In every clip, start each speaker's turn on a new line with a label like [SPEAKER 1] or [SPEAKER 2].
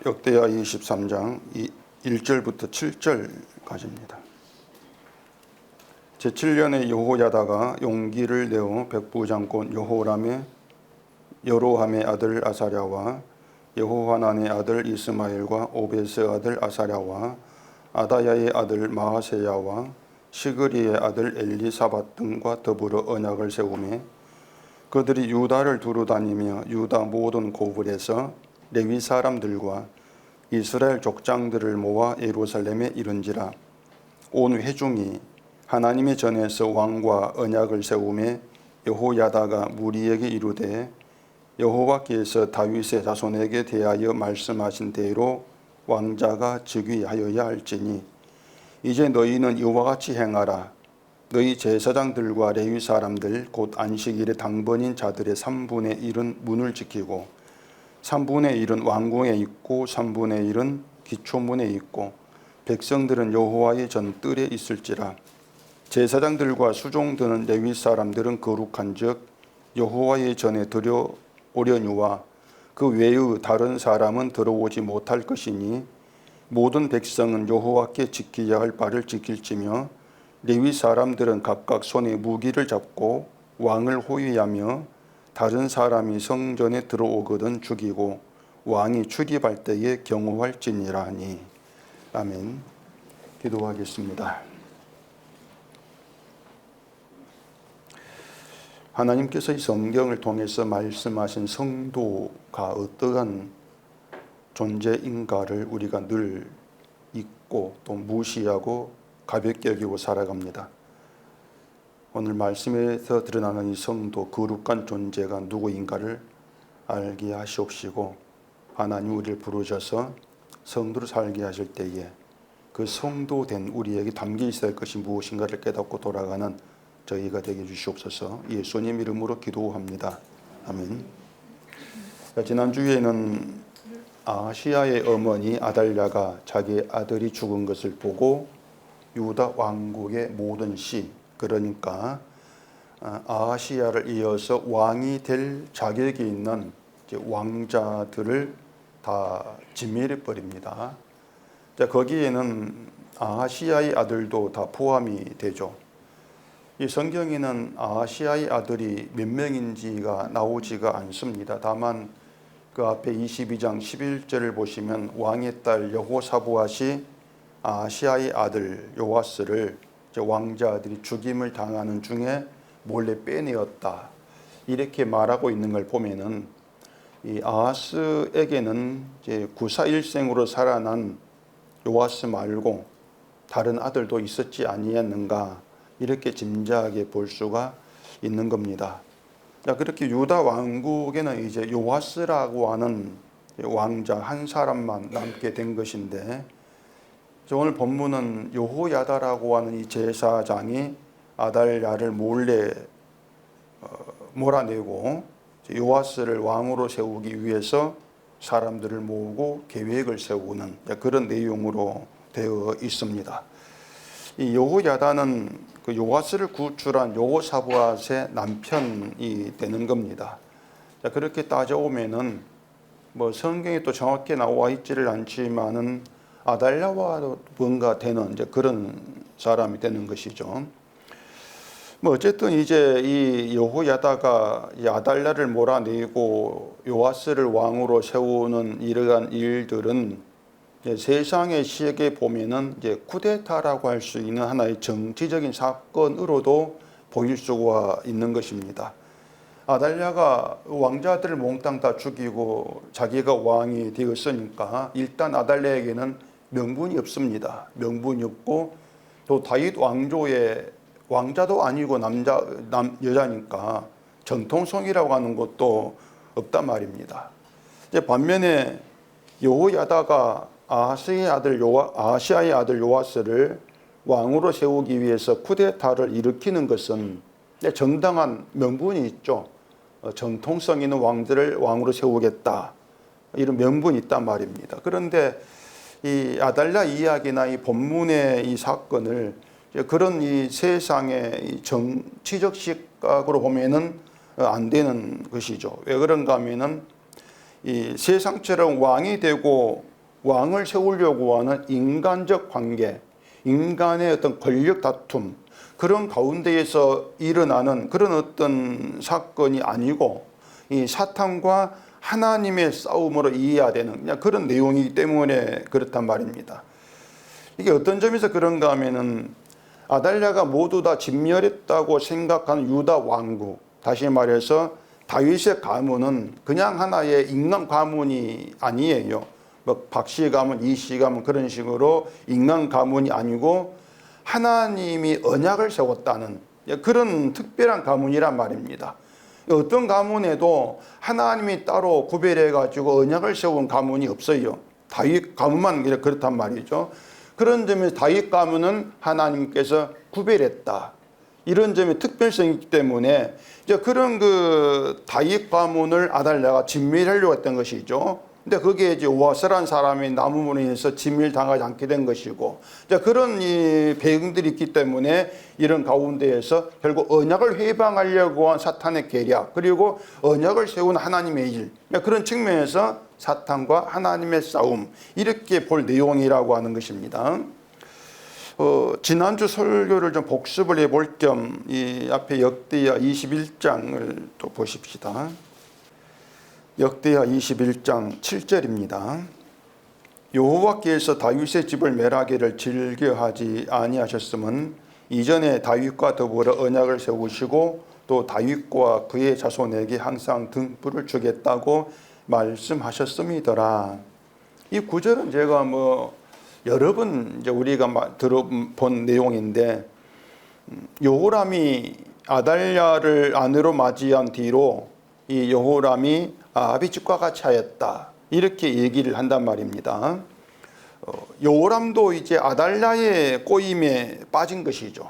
[SPEAKER 1] 역대하 23장 1절부터 7절까지입니다. 제7년에 여호야다가 용기를 내어 백부장권 여호람의 여로함의 아들 아사랴와 여호하난의 아들 이스마엘과 오벳의 아들 아사랴와 아다야의 아들 마하세야와 시그리의 아들 엘리사밧 등과 더불어 언약을 세우매 그들이 유다를 두루다니며 유다 모든 고을에서 레위 사람들과 이스라엘 족장들을 모아 예루살렘에 이른지라. 온 회중이 하나님의 전에서 왕과 언약을 세우매 여호야다가 무리에게 이르되 여호와께서 다윗의 자손에게 대하여 말씀하신 대로 왕자가 즉위하여야 할지니 이제 너희는 이와 같이 행하라. 너희 제사장들과 레위 사람들 곧 안식일의 당번인 자들의 3분의 1은 문을 지키고 3분의 1은 왕궁에 있고 3분의 1은 기초문에 있고 백성들은 여호와의 전뜰에 있을지라. 제사장들과 수종드는 레위 사람들은 거룩한즉 여호와의 전에 들여오려니와 그 외의 다른 사람은 들어오지 못할 것이니 모든 백성은 여호와께 지키야 할 바를 지킬지며 레위 사람들은 각각 손에 무기를 잡고 왕을 호위하며 다른 사람이 성전에 들어오거든 죽이고 왕이 출입할 때에 경호할지니라니. 아멘. 기도하겠습니다. 하나님께서 이 성경을 통해서 말씀하신 성도가 어떠한 존재인가를 우리가 늘 잊고 또 무시하고 가볍게 여기고 살아갑니다. 오늘 말씀에서 드러나는 이 성도, 거룩한 존재가 누구인가를 알게 하시옵시고 하나님 우리를 부르셔서 성도로 살게 하실 때에 그 성도된 우리에게 담겨 있어야 할 것이 무엇인가를 깨닫고 돌아가는 저희가 되게 해주시옵소서. 예수님 이름으로 기도합니다. 아멘. 지난주에는 아하시야의 어머니 아달랴가 자기 아들이 죽은 것을 보고 유다 왕국의 모든 시, 그러니까 아하시야를 이어서 왕이 될 자격이 있는 왕자들을 다 진멸해 버립니다. 거기에는 아하시야의 아들도 다 포함이 되죠. 이 성경에는 아하시야의 아들이 몇 명인지가 나오지가 않습니다. 다만 그 앞에 22장 11절을 보시면 왕의 딸 여호사부앗이 아하시야의 아들 요아스를 왕자들이 죽임을 당하는 중에 몰래 빼내었다, 이렇게 말하고 있는 걸 보면은 이 아하스에게는 이제 구사일생으로 살아난 요아스 말고 다른 아들도 있었지 아니었는가, 이렇게 짐작해 볼 수가 있는 겁니다. 그렇게 유다 왕국에는 이제 요아스라고 하는 왕자 한 사람만 남게 된 것인데, 오늘 본문은 여호야다라고 하는 이 제사장이 아달랴를 몰래 몰아내고 요아스를 왕으로 세우기 위해서 사람들을 모으고 계획을 세우는 그런 내용으로 되어 있습니다. 이 여호야다는 그 요아스를 구출한 여호사부앗의 남편이 되는 겁니다. 그렇게 따져오면은 뭐 성경에 또 정확히 나와 있지를 않지만은 아달랴와 뭔가 되는 이제 그런 사람이 되는 것이죠. 뭐 어쨌든 이제 이 여호야다가 이 아달랴를 몰아내고 요아스를 왕으로 세우는 이러한 일들은 이제 세상의 시각에 보면은 이제 쿠데타라고 할 수 있는 하나의 정치적인 사건으로도 보일 수가 있는 것입니다. 아달랴가 왕자들을 몽땅 다 죽이고 자기가 왕이 되었으니까 일단 아달랴에게는 명분이 없습니다. 명분이 없고 또 다윗 왕조의 왕자도 아니고 여자니까 정통성이라고 하는 것도 없단 말입니다. 이제 반면에 여호야다가 아하시야의 아들 요아스를 왕으로 세우기 위해서 쿠데타를 일으키는 것은 정당한 명분이 있죠. 정통성 있는 왕들을 왕으로 세우겠다, 이런 명분이 있단 말입니다. 그런데 이 아달랴 이야기나 이 본문의 이 사건을 그런 이 세상의 이 정치적 시각으로 보면은 안 되는 것이죠. 왜 그런가 하면은 이 세상처럼 왕이 되고 왕을 세우려고 하는 인간적 관계, 인간의 어떤 권력 다툼, 그런 가운데에서 일어나는 그런 어떤 사건이 아니고 이 사탄과 하나님의 싸움으로 이해해야 되는 그냥 그런 내용이기 때문에 그렇단 말입니다. 이게 어떤 점에서 그런가 하면은 아달랴가 모두 다 진멸했다고 생각하는 유다 왕국, 다시 말해서 다윗의 가문은 그냥 하나의 인간 가문이 아니에요. 뭐 박씨 가문, 이씨 가문 그런 식으로 인간 가문이 아니고 하나님이 언약을 세웠다는 그런 특별한 가문이란 말입니다. 어떤 가문에도 하나님이 따로 구별해 가지고 언약을 세운 가문이 없어요. 다윗 가문만 그렇단 말이죠. 그런 점에서 다윗 가문은 하나님께서 구별했다. 이런 점의 특별성이 있기 때문에 이제 그런 그 다윗 가문을 아달랴가 진멸하려고 했던 것이죠. 근데 그게 이제 오아스라는 사람이 나무문에 의해서 진멸당하지 않게 된 것이고, 이제 그런 이 배경들이 있기 때문에 이런 가운데에서 결국 언약을 해방하려고 한 사탄의 계략, 그리고 언약을 세운 하나님의 일, 그런 측면에서 사탄과 하나님의 싸움, 이렇게 볼 내용이라고 하는 것입니다. 지난주 설교를 좀 복습을 해볼 겸 이 앞에 역대하 21장을 또 보십시다. 역대하 21장 7절입니다. 여호와께서 다윗의 집을 멸하기를 즐겨하지 아니하셨음은 이전에 다윗과 더불어 언약을 세우시고 또 다윗과 그의 자손에게 항상 등불을 주겠다고 말씀하셨음이더라. 이 구절은 제가 뭐 여러 번 이제 우리가 들어본 내용인데, 여호람이 아달랴를 아내로 맞이한 뒤로 이 여호람이 아합의 집과 같이 하였다, 이렇게 얘기를 한단 말입니다. 여호람도 이제 아달랴의 꼬임에 빠진 것이죠.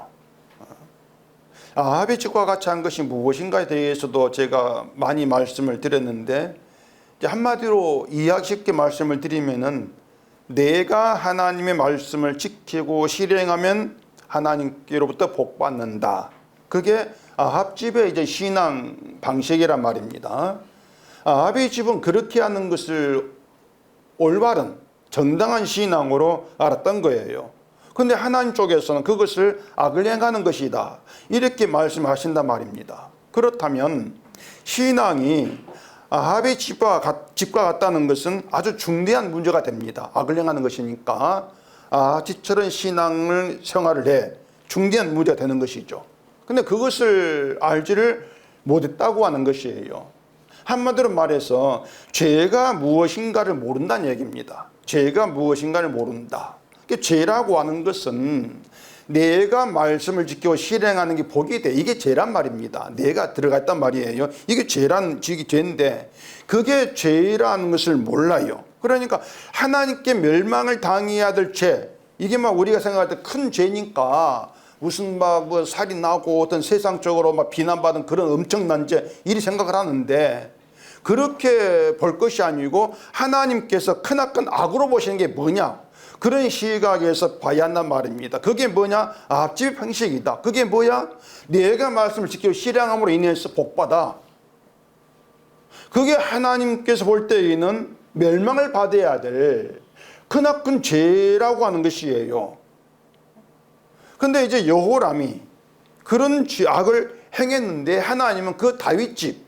[SPEAKER 1] 아합의 집과 같이 한 것이 무엇인가에 대해서도 제가 많이 말씀을 드렸는데, 이제 한마디로 이해하기 쉽게 말씀을 드리면은 내가 하나님의 말씀을 지키고 실행하면 하나님께로부터 복받는다. 그게 아합 집의 이제 신앙 방식이란 말입니다. 아합의 집은 그렇게 하는 것을 올바른 정당한 신앙으로 알았던 거예요. 그런데 하나님 쪽에서는 그것을 악을 행하는 것이다, 이렇게 말씀하신단 말입니다. 그렇다면 신앙이 아합의 집과 같다는 것은 아주 중대한 문제가 됩니다. 악을 행하는 것이니까 아합 집처럼 신앙을 생활을 해 중대한 문제가 되는 것이죠. 근데 그것을 알지를 못했다고 하는 것이에요. 한마디로 말해서 죄가 무엇인가를 모른다는 얘기입니다. 죄가 무엇인가를 모른다. 죄라고 하는 것은 내가 말씀을 지키고 실행하는 게 복이 돼, 이게 죄란 말입니다. 내가 들어갔단 말이에요. 이게 죄인데 그게 죄라는 것을 몰라요. 그러니까 하나님께 멸망을 당해야 될 죄, 이게 막 우리가 생각할 때 큰 죄니까 무슨 뭐 살이 나고 어떤 세상적으로 막 비난받은 그런 엄청난 죄, 이리 생각을 하는데, 그렇게 볼 것이 아니고 하나님께서 크나큰 악으로 보시는 게 뭐냐, 그런 시각에서 봐야 한단 말입니다. 그게 뭐냐? 앞집의 방식이다. 그게 뭐야? 내가 말씀을 지키고 실행함으로 인해서 복받아. 그게 하나님께서 볼 때에는 멸망을 받아야 될 크나큰 죄라고 하는 것이에요. 근데 이제 여호람이 그런 악을 행했는데 하나님은 그 다윗집,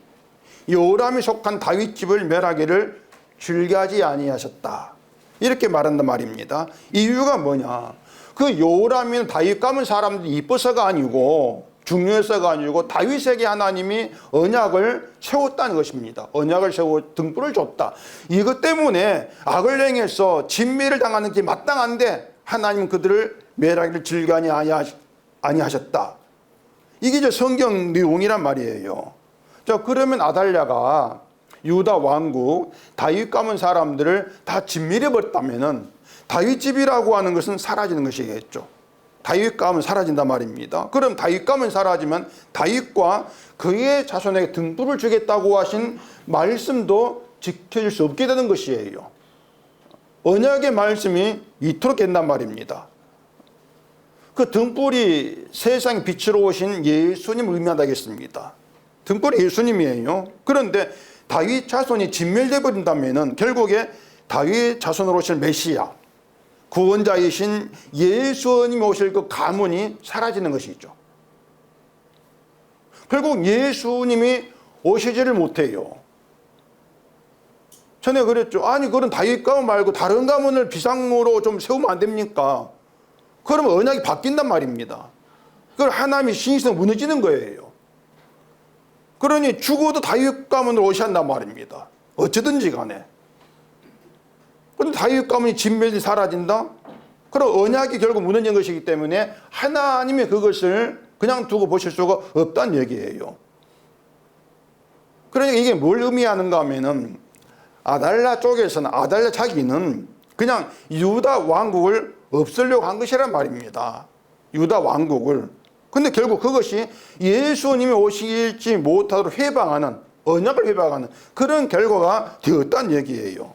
[SPEAKER 1] 여호람이 속한 다윗집을 멸하기를 즐겨하지 아니하셨다, 이렇게 말한단 말입니다. 이유가 뭐냐? 그 여호람이는 다윗 가문 사람들이 이뻐서가 아니고 중요해서가 아니고 다윗에게 하나님이 언약을 세웠다는 것입니다. 언약을 세우고 등불을 줬다. 이것 때문에 악을 행해서 진멸을 당하는 게 마땅한데 하나님은 그들을 멸하기를 즐겨하지 아니하셨다. 이게 이제 성경 내용이란 말이에요. 자, 그러면 아달랴가 유다 왕국 다윗 가문 사람들을 다 진멸해 버렸다면은 다윗 집이라고 하는 것은 사라지는 것이겠죠. 다윗 가문 사라진단 말입니다. 그럼 다윗 가문 사라지면 다윗과 그의 자손에게 등불을 주겠다고 하신 말씀도 지켜질 수 없게 되는 것이에요. 언약의 말씀이 이토록 된단 말입니다. 그 등불이 세상 빛으로 오신 예수님을 의미한다겠습니다. 등불이 예수님이에요. 그런데 다윗 자손이 진멸돼 버린다면은 결국에 다윗 자손으로 오실 메시아, 구원자이신 예수님이 오실 그 가문이 사라지는 것이죠. 결국 예수님이 오시지를 못해요. 전에 그랬죠. 아니 그런 다윗 가문 말고 다른 가문을 비상으로 좀 세우면 안 됩니까? 그러면 언약이 바뀐단 말입니다. 그걸 하나님이 신실성 무너지는 거예요. 그러니 죽어도 다윗 가문으로 오셔야 한단 말입니다. 어쩌든지 간에. 그런데 다윗 가문이 진멸이 사라진다? 그럼 언약이 결국 무너진 것이기 때문에 하나님이 그것을 그냥 두고 보실 수가 없다는 얘기예요. 그러니까 이게 뭘 의미하는가 하면은 아달랴 쪽에서는 아달랴 자기는 그냥 유다 왕국을 없애려고 한 것이란 말입니다. 유다 왕국을. 근데 결국 그것이 예수님이 오실지 못하도록 회방하는, 언약을 회방하는 그런 결과가 되었다는 얘기예요.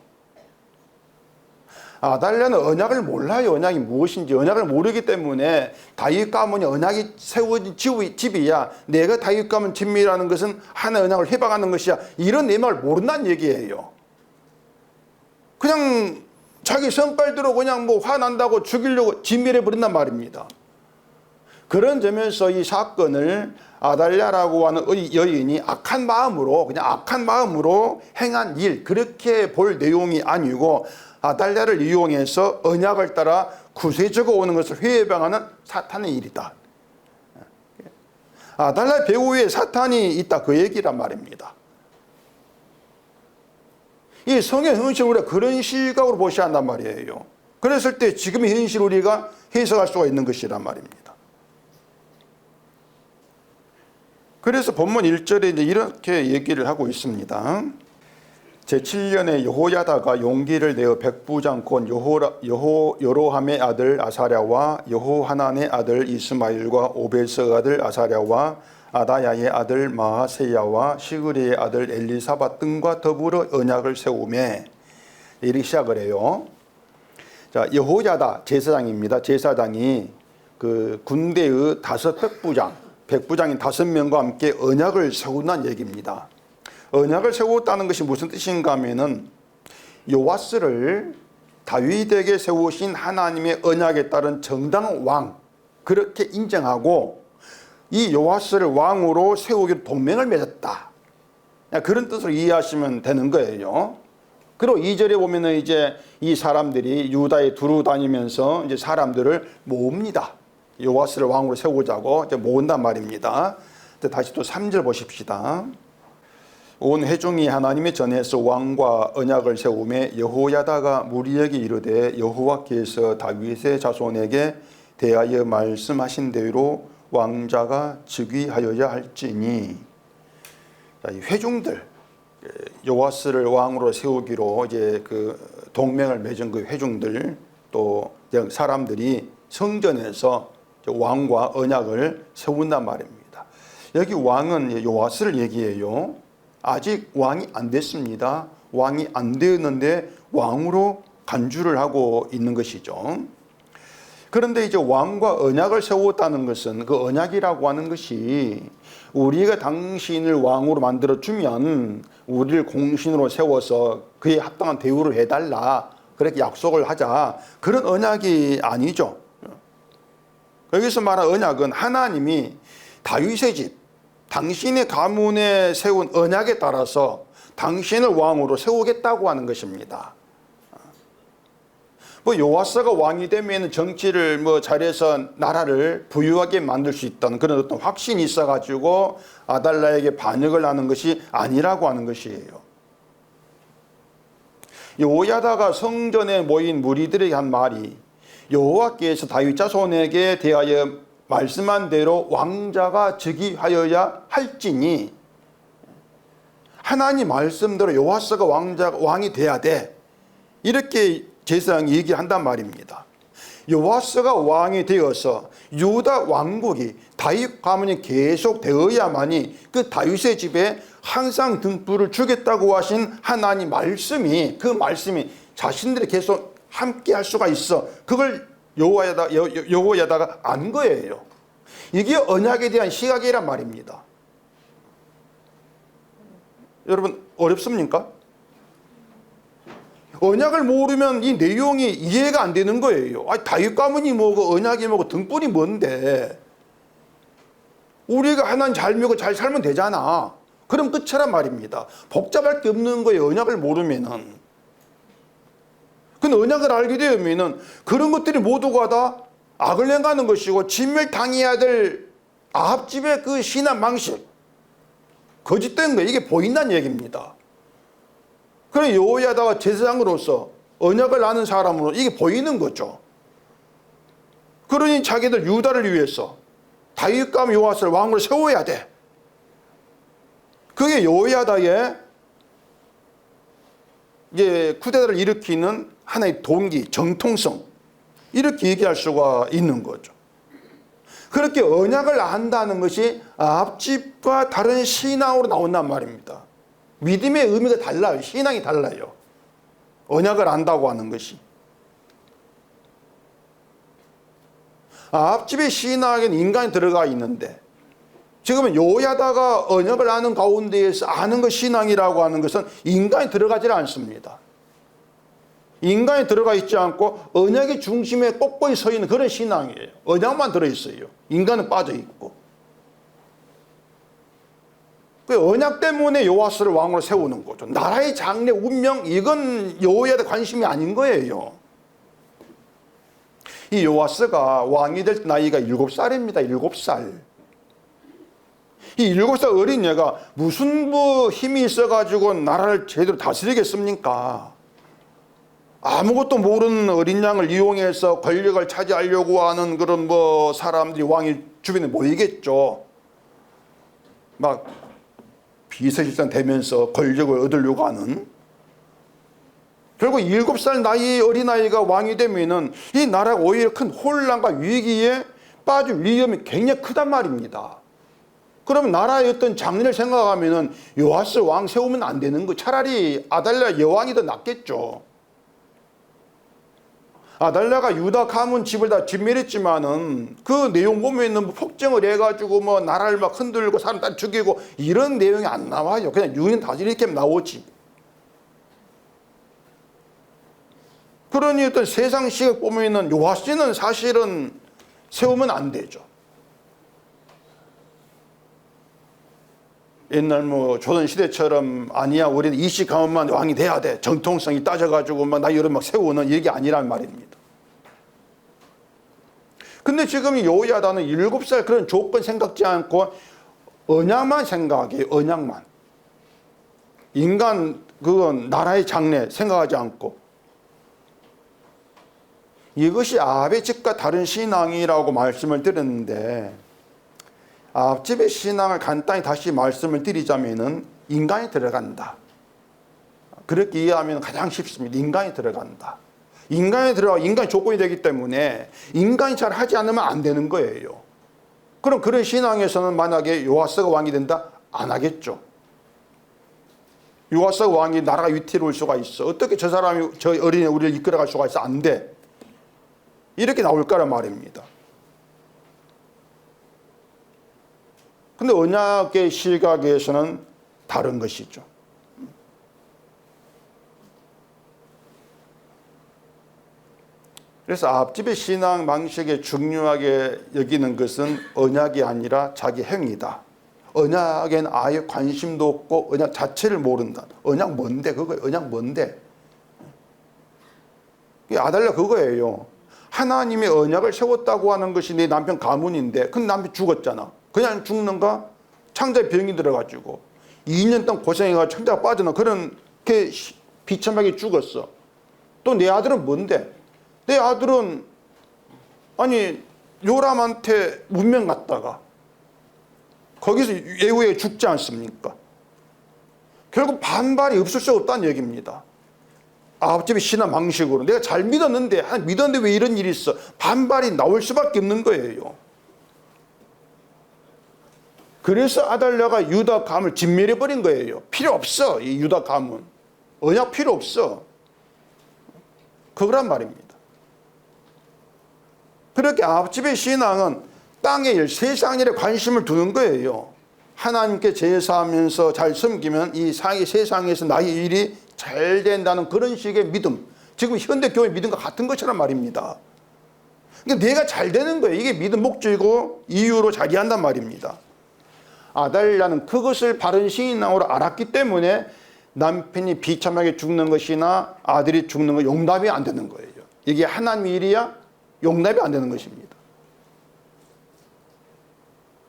[SPEAKER 1] 아달랴는 언약을 몰라요. 언약이 무엇인지. 언약을 모르기 때문에 다윗 가문이 언약이 세워진 집이야. 내가 다윗 가문 진미라는 것은 하나의 언약을 회방하는 것이야. 이런 내막을 모른다는 얘기예요. 그냥 자기 성깔대로 그냥 뭐 화난다고 죽이려고 진멸해 버린단 말입니다. 그런 점에서 이 사건을 아달랴라고 하는 여인이 악한 마음으로, 그냥 악한 마음으로 행한 일, 그렇게 볼 내용이 아니고 아달랴를 이용해서 언약을 따라 구세주가 오는 것을 회방하는 사탄의 일이다. 아달랴 배후에 사탄이 있다, 그 얘기란 말입니다. 이 성의 현실을 우리가 그런 시각으로 보셔야 한단 말이에요. 그랬을 때 지금의 현실을 우리가 해석할 수가 있는 것이란 말입니다. 그래서 본문 1절에 이제 이렇게 얘기를 하고 있습니다. 제7년에 여호야다가 용기를 내어 백부장 곧 여로함의 아들 아사랴와 여호하난의 아들 이스마일과 오벨스의 아들 아사랴와 아다야의 아들 마하세야와 시그리의 아들 엘리사밧 등과 더불어 언약을 세우매, 이렇게 시작을 해요. 자, 여호야다 제사장입니다. 제사장이 그 군대의 백부장인 5명과 함께 언약을 세운다는 얘기입니다. 언약을 세웠다는 것이 무슨 뜻인가 하면은 요아스를 다윗에게 세우신 하나님의 언약에 따른 정당한 왕, 그렇게 인정하고 이 요아스를 왕으로 세우기로 동맹을 맺었다. 그런 뜻으로 이해하시면 되는 거예요. 그리고 2절에 보면은 이제 이 사람들이 유다에 두루 다니면서 이제 사람들을 모읍니다. 요아스를 왕으로 세우자고 이제 모은단 말입니다. 다시 또 3절 보십시다. 온 회중이 하나님의 전에서 왕과 언약을 세우매 여호야다가 무리에게 이르되 여호와께서 다윗의 자손에게 대하여 말씀하신 대로 왕자가 즉위하여야 할지니. 자, 이 회중들, 요아스를 왕으로 세우기로 이제 그 동맹을 맺은 그 회중들, 또 사람들이 성전에서 왕과 언약을 세운단 말입니다. 여기 왕은 요아스를 얘기해요. 아직 왕이 안 됐습니다. 왕이 안 되었는데 왕으로 간주를 하고 있는 것이죠. 그런데 이제 왕과 언약을 세웠다는 것은 그 언약이라고 하는 것이 우리가 당신을 왕으로 만들어주면 우리를 공신으로 세워서 그에 합당한 대우를 해달라, 그렇게 약속을 하자, 그런 언약이 아니죠. 여기서 말한 언약은 하나님이 다윗의 집, 당신의 가문에 세운 언약에 따라서 당신을 왕으로 세우겠다고 하는 것입니다. 뭐 요아스가 왕이 되면 정치를 뭐 잘해서 나라를 부유하게 만들 수 있다는 그런 어떤 확신이 있어가지고 아달랴에게 반역을 하는 것이 아니라고 하는 것이에요. 여호야다가 성전에 모인 무리들에게 한 말이 여호와께서 다윗 자손에게 대하여 말씀한 대로 왕자가 즉위하여야 할지니, 하나님 말씀대로 요아스가 왕이 돼야 돼, 이렇게 제사장이 얘기한단 말입니다. 요아스가 왕이 되어서 유다 왕국이 다윗 가문이 계속 되어야만이 그 다윗의 집에 항상 등불을 주겠다고 하신 하나님 말씀이, 그 말씀이 자신들이 계속 함께 할 수가 있어. 그걸 여호야다가 안 거예요. 이게 언약에 대한 시각이란 말입니다. 여러분 어렵습니까? 언약을 모르면 이 내용이 이해가 안 되는 거예요. 아니, 다윗 가문이 뭐고 언약이 뭐고 등불이 뭔데? 우리가 하나님 잘 믿고 잘 살면 되잖아. 그럼 끝이란 말입니다. 복잡할 게 없는 거예요. 언약을 모르면은. 근데 언약을 알게 되면은 그런 것들이 모두가 다 악을 행하는 것이고 진멸당해야 될 아합 집의 그 신앙 방식, 거짓된 거, 이게 보인다는 얘기입니다. 그래 여호야다가 제사장으로서 언약을 아는 사람으로 이게 보이는 거죠. 그러니 자기들 유다를 위해서 다윗 가문 요아스를 왕으로 세워야 돼. 그게 여호야다의 이제 쿠데타를 일으키는 하나의 동기, 정통성, 이렇게 얘기할 수가 있는 거죠. 그렇게 언약을 안다는 것이 아합집과 다른 신앙으로 나온단 말입니다. 믿음의 의미가 달라요. 신앙이 달라요. 언약을 안다고 하는 것이. 아합집의 신앙에는 인간이 들어가 있는데 지금은 여호야다가 언약을 아는 가운데에서 아는 것 신앙이라고 하는 것은 인간이 들어가지 않습니다. 인간이 들어가 있지 않고 언약의 중심에 꼿꼿이 서 있는 그런 신앙이에요. 언약만 들어있어요. 인간은 빠져 있고. 그 언약 때문에 요아스를 왕으로 세우는 거죠. 나라의 장래, 운명, 이건 여호야다 관심이 아닌 거예요. 이 요아스가 왕이 될 나이가 7살입니다. 7살. 이 7살 어린 얘가 무슨 힘이 있어가지고 나라를 제대로 다스리겠습니까? 아무것도 모르는 어린 양을 이용해서 권력을 차지하려고 하는 그런 사람들이 왕이 주변에 모이겠죠. 막 비서실장 되면서 권력을 얻으려고 하는. 결국 7살 나이 어린아이가 왕이 되면은 이 나라가 오히려 큰 혼란과 위기에 빠질 위험이 굉장히 크단 말입니다. 그러면 나라의 어떤 장래를 생각하면은 요아스 왕 세우면 안 되는 거. 차라리 아달랴 여왕이 더 낫겠죠. 아달랴가 유다 가문 집을 다 진멸했지만은 그 내용 보면은 폭정을 해가지고 나라를 막 흔들고 사람 다 죽이고 이런 내용이 안 나와요. 그냥 유인 다스리 이렇게 나오지. 그러니 어떤 세상 시각 보면은 요아스는 사실은 세우면 안 되죠. 옛날 조선시대처럼 아니야 우리는 이씨 가문만 왕이 돼야 돼. 정통성이 따져가지고 나 이런 막 세우는 이게 아니란 말입니다. 근데 지금 여호야다는 7살 그런 조건 생각지 않고 언약만 생각해요. 언약만. 인간 그건 나라의 장래 생각하지 않고. 이것이 아합의 집과 다른 신앙이라고 말씀을 드렸는데 아합집의 신앙을 간단히 다시 말씀을 드리자면은 인간이 들어간다. 그렇게 이해하면 가장 쉽습니다. 인간이 들어간다. 인간이 들어가 인간이 조건이 되기 때문에 인간이 잘 하지 않으면 안 되는 거예요. 그럼 그런 신앙에서는 만약에 요아스가 왕이 된다? 안 하겠죠. 요아스가 왕이 나라가 위태로울 수가 있어. 어떻게 저 사람이 저 어린애 우리를 이끌어갈 수가 있어? 안 돼. 이렇게 나올 거란 말입니다. 근데 언약의 시각에서는 다른 것이죠. 그래서 아합집의 신앙 방식에 중요하게 여기는 것은 언약이 아니라 자기 행위다. 언약에는 아예 관심도 없고 언약 자체를 모른다. 언약 뭔데? 그거 언약 뭔데? 아달랴 그거예요. 하나님의 언약을 세웠다고 하는 것이 내 남편 가문인데 그 남편 죽었잖아. 그냥 죽는가? 창자에 병이 들어가지고 2년 동안 고생해가지고 창자가 빠져나 그렇게 비참하게 죽었어. 또 내 아들은 뭔데? 내 아들은 아니 요람한테 문명 갔다가 거기서 예후에 죽지 않습니까? 결국 반발이 없을 수 없다는 얘기입니다. 아합집의 신앙 방식으로 내가 잘 믿었는데 왜 이런 일이 있어? 반발이 나올 수밖에 없는 거예요. 그래서 아달랴가 유다 가문을 진멸해버린 거예요. 필요 없어. 이 유다 가문 언약 필요 없어. 그거란 말입니다. 그렇게 아합집의 신앙은 땅의 일, 세상 일에 관심을 두는 거예요. 하나님께 제사하면서 잘 섬기면 이 세상에서 나의 일이 잘 된다는 그런 식의 믿음, 지금 현대교회 믿음과 같은 것처럼 말입니다. 그러니까 내가 잘 되는 거예요. 이게 믿음 목적이고 이유로 자리한단 말입니다. 아달랴는 그것을 바른 신앙으로 알았기 때문에 남편이 비참하게 죽는 것이나 아들이 죽는 거 용납이 안 되는 거예요. 이게 하나님의 일이야? 용납이 안 되는 것입니다.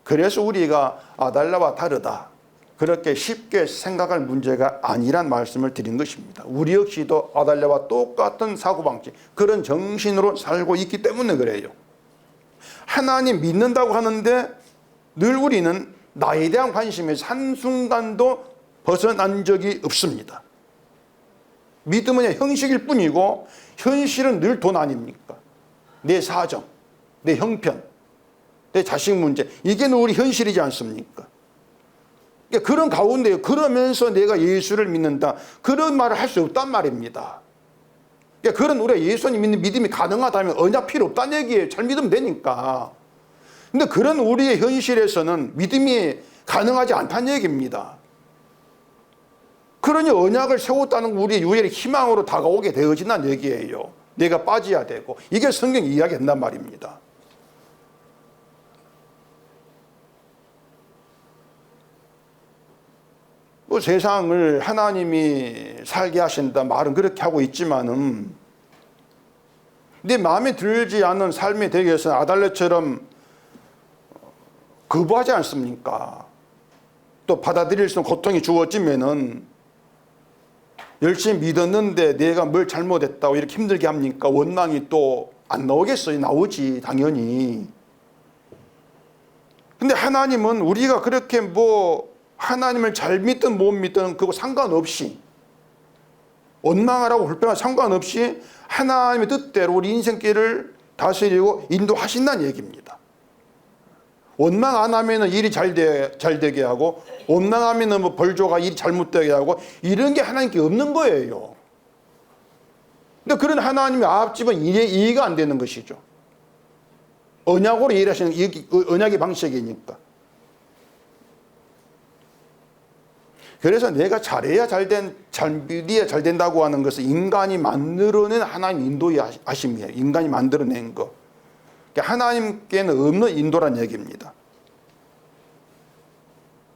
[SPEAKER 1] 그래서 우리가 아달랴와 다르다, 그렇게 쉽게 생각할 문제가 아니란 말씀을 드린 것입니다. 우리 역시도 아달랴와 똑같은 사고방식, 그런 정신으로 살고 있기 때문에 그래요. 하나님 믿는다고 하는데 늘 우리는 나에 대한 관심에서 한순간도 벗어난 적이 없습니다. 믿음은 그냥 형식일 뿐이고 현실은 늘 돈 아닙니까? 내 사정, 내 형편, 내 자식 문제, 이게 우리 현실이지 않습니까? 그러니까 그런 가운데 그러면서 내가 예수를 믿는다, 그런 말을 할 수 없단 말입니다. 그러니까 그런 우리가 예수님 믿는 믿음이 가능하다면 언약 필요 없다는 얘기예요. 잘 믿으면 되니까. 근데 그런 우리의 현실에서는 믿음이 가능하지 않다는 얘기입니다. 그러니 언약을 세웠다는 우리의 유일의 희망으로 다가오게 되어진다는 얘기예요. 내가 빠져야 되고, 이게 성경이 이야기한단 말입니다. 뭐 세상을 하나님이 살게 하신다 말은 그렇게 하고 있지만은 내 마음에 들지 않는 삶이 되기 위해서는 아달랴처럼 거부하지 않습니까? 또 받아들일 수 있는 고통이 주어지면은 열심히 믿었는데 내가 뭘 잘못했다고 이렇게 힘들게 합니까? 원망이 또 안 나오겠어요? 나오지, 당연히. 근데 하나님은 우리가 그렇게 뭐 하나님을 잘 믿든 못 믿든 그거 상관없이, 원망하라고 불평하고 상관없이 하나님의 뜻대로 우리 인생길을 다스리고 인도하신다는 얘기입니다. 원망 안 하면 일이 잘 되게 하고, 원망하면 뭐 벌조가 일이 잘못되게 하고, 이런 게 하나님께 없는 거예요. 근데 그런 하나님의 앞집은 이해가 안 되는 것이죠. 언약으로 일하시는 언약의 방식이니까. 그래서 내가 잘해야 잘 믿어야 잘 된다고 하는 것은 인간이 만들어낸 하나님 인도의 하심이에요. 인간이 만들어낸 거. 하나님께는 없는 인도란 얘기입니다.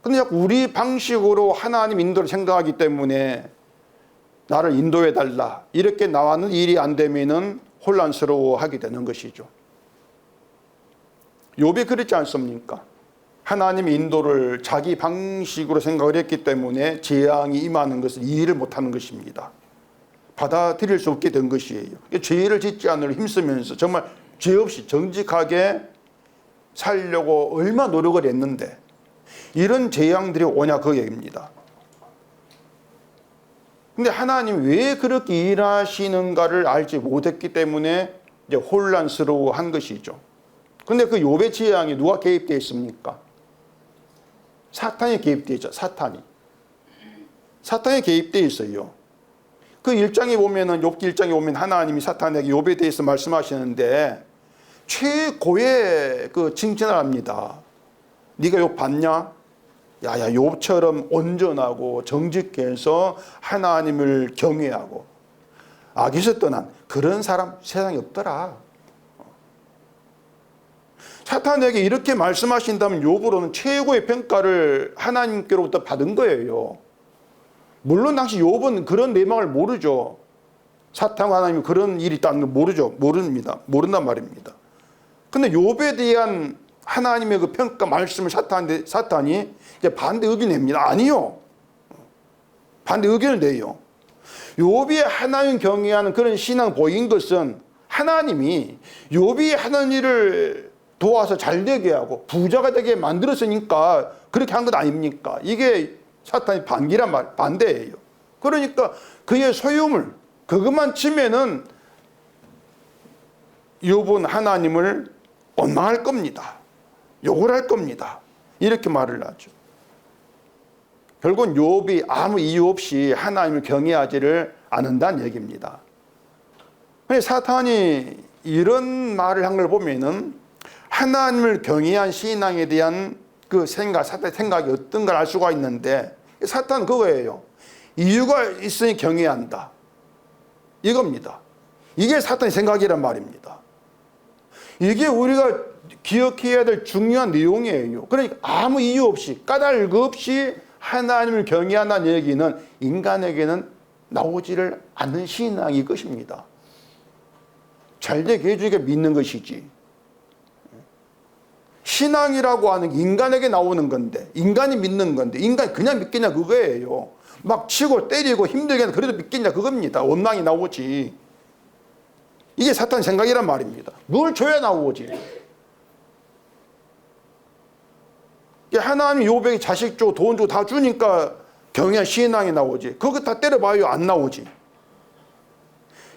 [SPEAKER 1] 근데 우리 방식으로 하나님 인도를 생각하기 때문에 나를 인도해달라, 이렇게 나와는 일이 안 되면은 혼란스러워하게 되는 것이죠. 욥이 그렇지 않습니까? 하나님의 인도를 자기 방식으로 생각을 했기 때문에 재앙이 임하는 것을 이해를 못하는 것입니다. 받아들일 수 없게 된 것이에요. 죄를 짓지 않으려 힘쓰면서 정말 죄 없이 정직하게 살려고 얼마나 노력을 했는데 이런 재앙들이 오냐, 그 얘기입니다. 근데 하나님 왜 그렇게 일하시는가를 알지 못했기 때문에 이제 혼란스러워한 것이죠. 근데 그 욥의 재앙이 누가 개입되어 있습니까? 사탄이 개입되어 있죠. 사탄이 개입되어 있어요. 그 1장에 보면은, 욥기 1장에 보면 하나님이 사탄에게 욥에 대해서 말씀하시는데 최고의 그 칭찬을 합니다. 네가 욥 봤냐? 야야, 욥처럼 온전하고 정직해서 하나님을 경외하고 악에서 떠난 그런 사람 세상에 없더라. 사탄에게 이렇게 말씀하신다면 욥으로는 최고의 평가를 하나님께로부터 받은 거예요. 물론 당시 욥은 그런 내막을 모르죠. 사탄과 하나님이 그런 일이 있다는 걸 모른단 말입니다. 근데 욥에 대한 하나님의 그 평가 말씀을 사탄이 이제 반대 의견을 냅니다. 아니요, 반대 의견을 내요. 욥이 하나님 경외하는 그런 신앙 보인 것은 하나님이 욥이 하는 일을 도와서 잘 되게 하고 부자가 되게 만들었으니까 그렇게 한 것 아닙니까? 이게 사탄이 반대예요. 그러니까 그의 소유물, 그것만 치면은 욥은 하나님을 원망할 겁니다. 욕을 할 겁니다. 이렇게 말을 하죠. 결국은 욥이 아무 이유 없이 하나님을 경외하지를 않는다는 얘기입니다. 사탄이 이런 말을 한 걸 보면은 하나님을 경외한 신앙에 대한 그 생각, 사탄의 생각이 어떤 걸 알 수가 있는데, 사탄은 그거예요. 이유가 있으니 경외한다. 이겁니다. 이게 사탄의 생각이란 말입니다. 이게 우리가 기억해야 될 중요한 내용이에요. 그러니까 아무 이유 없이, 까닭 없이 하나님을 경외한다는 얘기는 인간에게는 나오지를 않는 신앙이 것입니다. 잘되게 해주게 믿는 것이지. 신앙이라고 하는 게 인간에게 나오는 건데, 인간이 믿는 건데, 인간이 그냥 믿겠냐 그거예요. 막 치고 때리고 힘들게 해도 그래도 믿겠냐 그겁니다. 원망이 나오지. 이게 사탄 생각이란 말입니다. 뭘 줘야 나오지. 하나님 요백이 자식 주고 돈 주고 다 주니까 경외 신앙이 나오지. 그거 다 때려봐요. 안 나오지.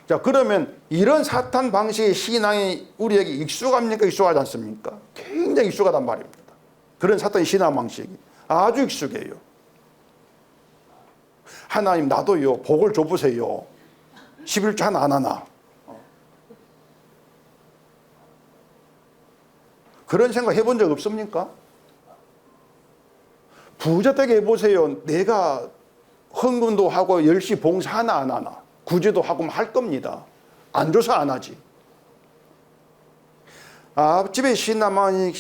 [SPEAKER 1] 자, 그러면 이런 사탄 방식의 신앙이 우리에게 익숙합니까? 익숙하지 않습니까? 굉장히 익숙하단 말입니다. 그런 사탄의 신앙 방식이 아주 익숙해요. 하나님 나도요 복을 줘보세요. 11조 하나 안 하나. 그런 생각 해본 적 없습니까? 부자 되게 해보세요. 내가 헌금도 하고 열심히 봉사 하나 안 하나. 구제도 하고 할 겁니다. 안 줘서 안 하지. 앞집의 신앙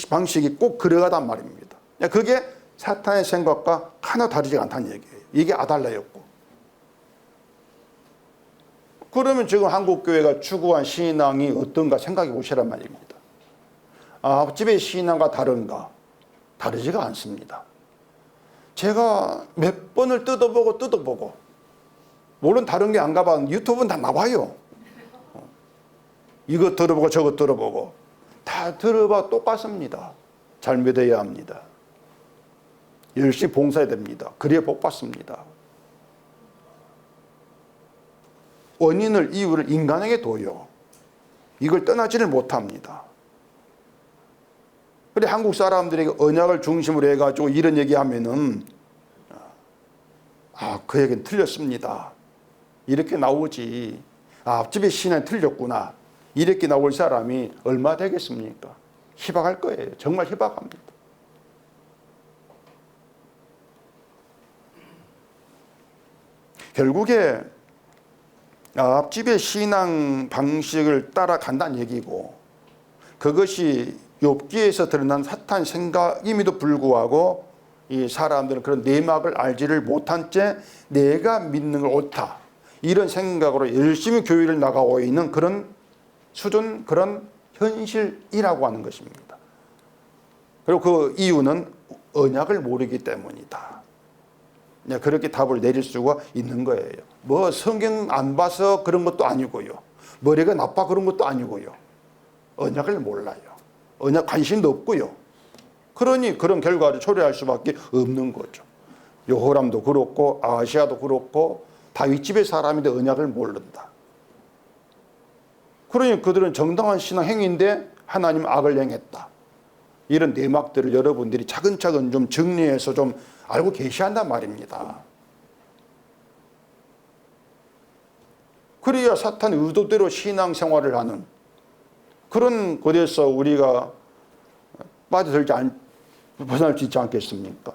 [SPEAKER 1] 방식이 꼭 그러하단 말입니다. 그게 사탄의 생각과 하나 다르지 않다는 얘기예요. 이게 아달라였고. 그러면 지금 한국교회가 추구한 신앙이 어떤가 생각해 보시란 말입니다. 앞집의 신앙과 다른가? 다르지가 않습니다. 제가 몇 번을 뜯어보고 물론 다른 게 안 가봤는데 유튜브는 다 나와요. 이것 들어보고 저것 들어보고 다 들어봐 똑같습니다. 잘 믿어야 합니다. 열심히 봉사해야 됩니다. 그래야 복 받습니다. 원인을 이유를 인간에게 둬요. 이걸 떠나지를 못합니다. 그래 한국 사람들에게 언약을 중심으로 해가지고 이런 얘기하면은 그 얘기는 틀렸습니다. 이렇게 나오지. 앞집의 신앙이 틀렸구나. 이렇게 나올 사람이 얼마 되겠습니까? 희박할 거예요. 정말 희박합니다. 결국에 앞집의 신앙 방식을 따라간다는 얘기고 그것이 욥기에서 드러난 사탄 생각임에도 불구하고 이 사람들은 그런 내막을 알지를 못한 채 내가 믿는 걸 옳다. 이런 생각으로 열심히 교회를 나가고 있는 그런 수준, 그런 현실이라고 하는 것입니다. 그리고 그 이유는 언약을 모르기 때문이다. 그렇게 답을 내릴 수가 있는 거예요. 뭐 성경 안 봐서 그런 것도 아니고요. 머리가 나빠 그런 것도 아니고요. 언약을 몰라요. 언약 관심도 없고요. 그러니 그런 결과를 초래할 수밖에 없는 거죠. 여호람도 그렇고 아하시야도 그렇고 다윗집의 사람인데 언약을 모른다. 그러니 그들은 정당한 신앙 행위인데 하나님 악을 행했다. 이런 내막들을 여러분들이 차근차근 좀 정리해서 좀 알고 계셔야 한단 말입니다. 그래야 사탄의 의도대로 신앙생활을 하는 그런 곳에서 우리가 벗어날 수 있지 않겠습니까?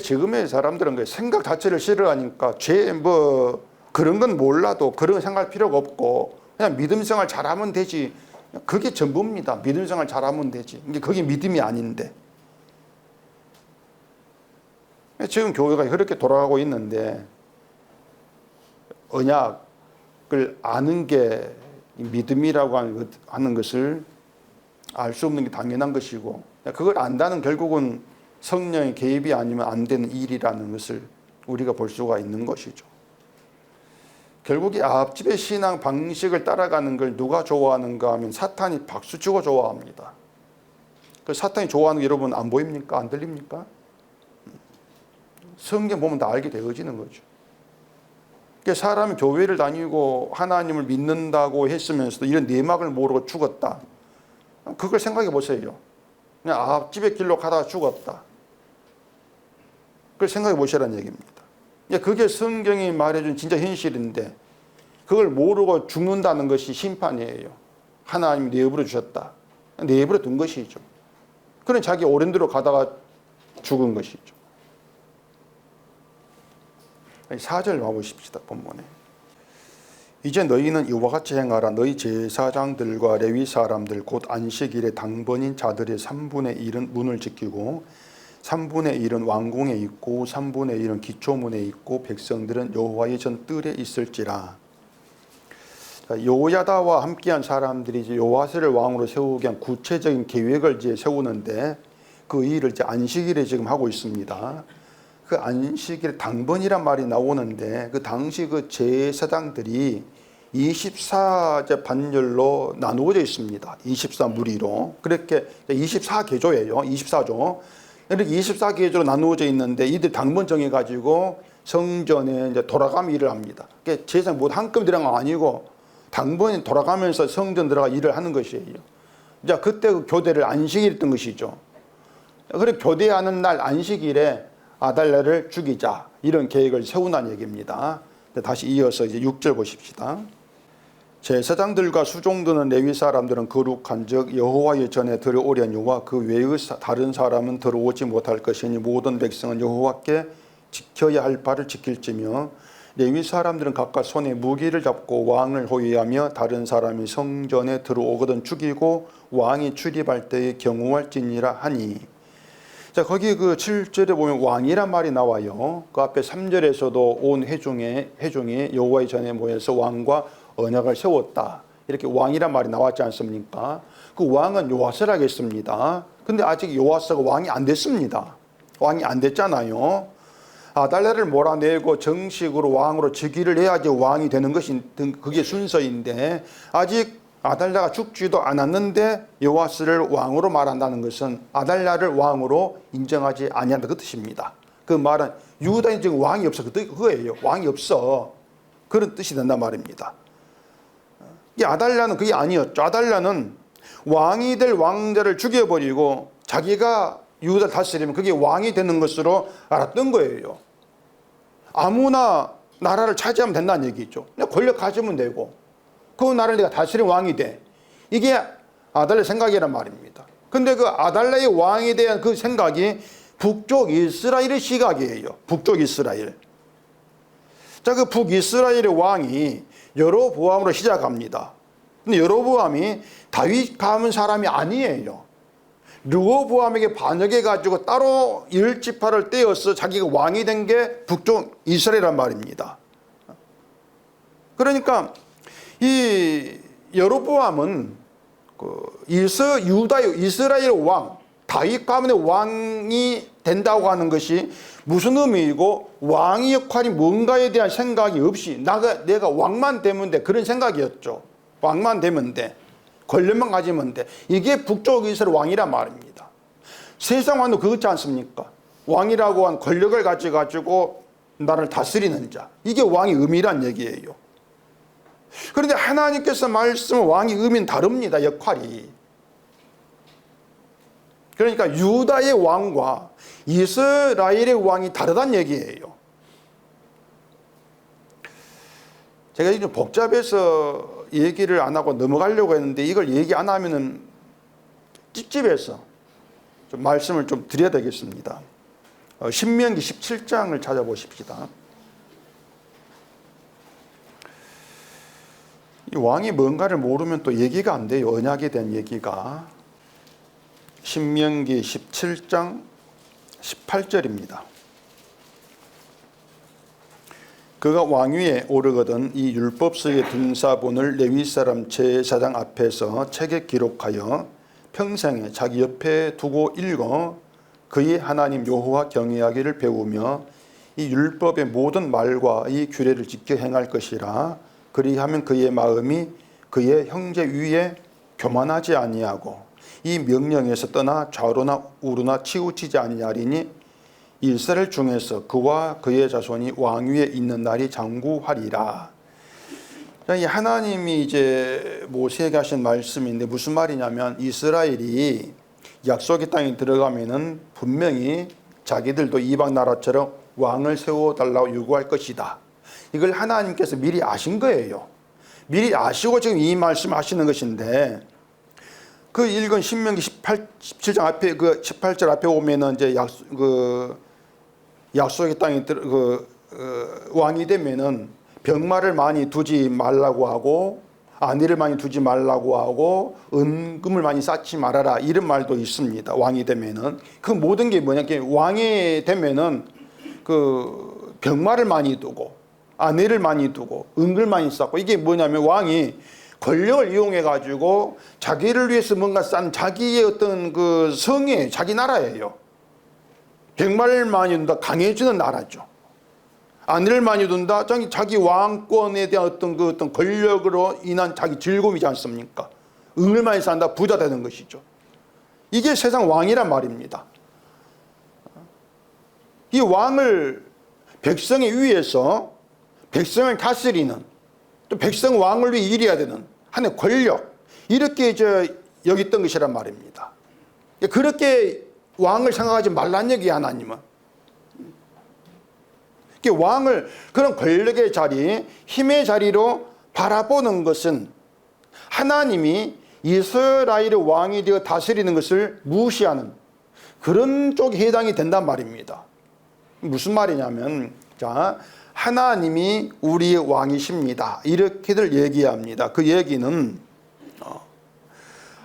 [SPEAKER 1] 지금의 사람들은 생각 자체를 싫어하니까 그런 건 몰라도 그런 생각할 필요가 없고 그냥 믿음 생활 잘하면 되지. 그게 전부입니다. 믿음 생활 잘하면 되지. 그게 믿음이 아닌데. 지금 교회가 그렇게 돌아가고 있는데 언약을 아는 게 믿음이라고 하는 것을 알 수 없는 게 당연한 것이고 그걸 안다는 결국은 성령의 개입이 아니면 안 되는 일이라는 것을 우리가 볼 수가 있는 것이죠. 결국에 앞집의 신앙 방식을 따라가는 걸 누가 좋아하는가 하면 사탄이 박수치고 좋아합니다. 그 사탄이 좋아하는 게 여러분 안 보입니까? 안 들립니까? 성경 보면 다 알게 되어지는 거죠. 사람이 교회를 다니고 하나님을 믿는다고 했으면서도 이런 내막을 모르고 죽었다. 그걸 생각해 보세요. 그냥 앞집의 길로 가다가 죽었다. 그걸 생각해 보시라는 얘기입니다. 그게 성경이 말해준 진짜 현실인데 그걸 모르고 죽는다는 것이 심판이에요. 하나님이 내버려 주셨다. 내버려 둔 것이죠. 그런 자기 오랜 대로 가다가 죽은 것이죠. 4절 와보십시다. 본문에. 이제 너희는 이와 같이 행하라. 너희 제사장들과 레위 사람들 곧 안식일에 당번인 자들의 3분의 1은 문을 지키고 3분의 1은 왕궁에 있고 3분의 1은 기초문에 있고 백성들은 여호와의 전 뜰에 있을지라. 여호야다와 함께한 사람들이 이제 여호와스를 왕으로 세우기 위한 구체적인 계획을 이제 세우는데 그 일을 이제 안식일에 지금 하고 있습니다. 그 안식일 당번이란 말이 나오는데 그 당시 그 제사장들이 24제 반열로 나누어져 있습니다. 24무리로. 그렇게 24계조예요. 24조. 이렇게 24계조로 나누어져 있는데 이들 당번 정해가지고 성전에 이제 돌아가며 일을 합니다. 그러니까 제사장 모두 한꺼번에 들어간 거 아니고 당번이 돌아가면서 성전 들어가 일을 하는 것이에요. 자, 그때 그 교대를 안식일이었던 것이죠. 그래 교대하는 날 안식일에 아달랴를 죽이자 이런 계획을 세운다는 얘기입니다. 다시 이어서 이제 6절 보십시다. 제사장들과 수종드는 레위 사람들은 거룩한즉 여호와의 전에 들어오려니와 그 외의 다른 사람은 들어오지 못할 것이니 모든 백성은 여호와께 지켜야 할 바를 지킬지며 레위 사람들은 각각 손에 무기를 잡고 왕을 호위하며 다른 사람이 성전에 들어오거든 죽이고 왕이 출입할 때에 경호할지니라 하니. 자, 거기 그 7절에 보면 왕이란 말이 나와요. 그 앞에 3절에서도 온 회중이 여호와의 전에 모여서 왕과 언약을 세웠다. 이렇게 왕이란 말이 나왔지 않습니까? 그 왕은 요아스라겠습니다. 근데 아직 요아스가 왕이 안 됐습니다. 왕이 안 됐잖아요. 아달랴를 몰아내고 정식으로 왕으로 즉위를 해야지 왕이 되는 것이 그게 순서인데 아직 아달랴가 죽지도 않았는데 요아스를 왕으로 말한다는 것은 아달랴를 왕으로 인정하지 아니한다 그 뜻입니다. 그 말은 유다인 지금 왕이 없어 그거예요. 왕이 없어 그런 뜻이 된단 말입니다. 이 아달랴는 그게 아니었죠. 아달랴는 왕이 될 왕자를 죽여버리고 자기가 유다를 다스리면 그게 왕이 되는 것으로 알았던 거예요. 아무나 나라를 차지하면 된다는 얘기죠. 그냥 권력 가지면 되고 그 나라를 내가 다스리는 왕이 돼. 이게 아달랴 생각이란 말입니다. 근데 그 아달랴의 왕에 대한 그 생각이 북쪽 이스라엘의 시각이에요. 북쪽 이스라엘. 자, 그 북이스라엘의 왕이 여로보암으로 시작합니다. 근데 여로보암이 다윗 가문 사람이 아니에요. 르호보암에게 반역해가지고 따로 10지파를 떼어서 자기가 왕이 된 게 북쪽 이스라엘이란 말입니다. 그러니까 이 여로보암은 유다의 이스라엘 왕, 다윗 가문의 왕이 된다고 하는 것이 무슨 의미이고 왕의 역할이 뭔가에 대한 생각이 없이 내가 왕만 되면 돼 그런 생각이었죠. 왕만 되면 돼. 권력만 가지면 돼. 이게 북쪽 이스라엘 왕이란 말입니다. 세상 왕도 그렇지 않습니까? 왕이라고 한 권력을 가지고 나를 다스리는 자. 이게 왕의 의미란 얘기예요. 그런데 하나님께서 말씀은 왕의 의미는 다릅니다. 역할이. 그러니까 유다의 왕과 이스라엘의 왕이 다르다는 얘기예요. 제가 좀 복잡해서 얘기를 안 하고 넘어가려고 했는데 이걸 얘기 안 하면은 찝찝해서 좀 말씀을 좀 드려야 되겠습니다. 신명기 17장을 찾아보십시다. 이 왕이 뭔가를 모르면 또 얘기가 안 돼요. 언약에 대한 얘기가. 신명기 17장 18절입니다. 그가 왕위에 오르거든 이 율법서의 등사본을 레위 사람 제사장 앞에서 책에 기록하여 평생에 자기 옆에 두고 읽어 그의 하나님 여호와 경외하기를 배우며 이 율법의 모든 말과 이 규례를 지켜 행할 것이라. 그리하면 그의 마음이 그의 형제 위에 교만하지 아니하고 이 명령에서 떠나 좌로나 우로나 치우치지 아니하리니 이스라엘 중에서 그와 그의 자손이 왕위에 있는 날이 장구하리라. 이 하나님이 이제 모세에게 하신 말씀인데 무슨 말이냐면 이스라엘이 약속의 땅에 들어가면은 분명히 자기들도 이방 나라처럼 왕을 세워달라고 요구할 것이다. 이걸 하나님께서 미리 아신 거예요. 미리 아시고 지금 이 말씀을 하시는 것인데 그 읽은 신명기 17장 앞에 그 18절 앞에 오면은 이제 약속의 땅에 왕이 되면은 병마를 많이 두지 말라고 하고 아내를 많이 두지 말라고 하고 은금을 많이 쌓지 말아라 이런 말도 있습니다. 왕이 되면은 그 모든 게 뭐냐? 왕이 되면은 그 병마를 많이 두고 아내를 많이 두고 은금을 많이 쌓고 이게 뭐냐면 왕이 권력을 이용해 가지고 자기를 위해서 뭔가 싼 자기의 어떤 그 성에 자기 나라예요. 병마를 많이 둔다 강해지는 나라죠. 아내를 많이 둔다 자기 왕권에 대한 어떤 권력으로 인한 자기 즐거움이지 않습니까? 은을 많이 쌓는다 부자 되는 것이죠. 이게 세상 왕이란 말입니다. 이 왕을 백성의 위에서 백성을 다스리는 또 백성 왕을 위해 일해야 되는 하나의 권력 이렇게 여겼던 것이란 말입니다. 그렇게 왕을 생각하지 말란 얘기 하나님은. 왕을 그런 권력의 자리, 힘의 자리로 바라보는 것은 하나님이 이스라엘의 왕이 되어 다스리는 것을 무시하는 그런 쪽에 해당이 된단 말입니다. 무슨 말이냐면 자 하나님이 우리의 왕이십니다. 이렇게들 얘기합니다. 그 얘기는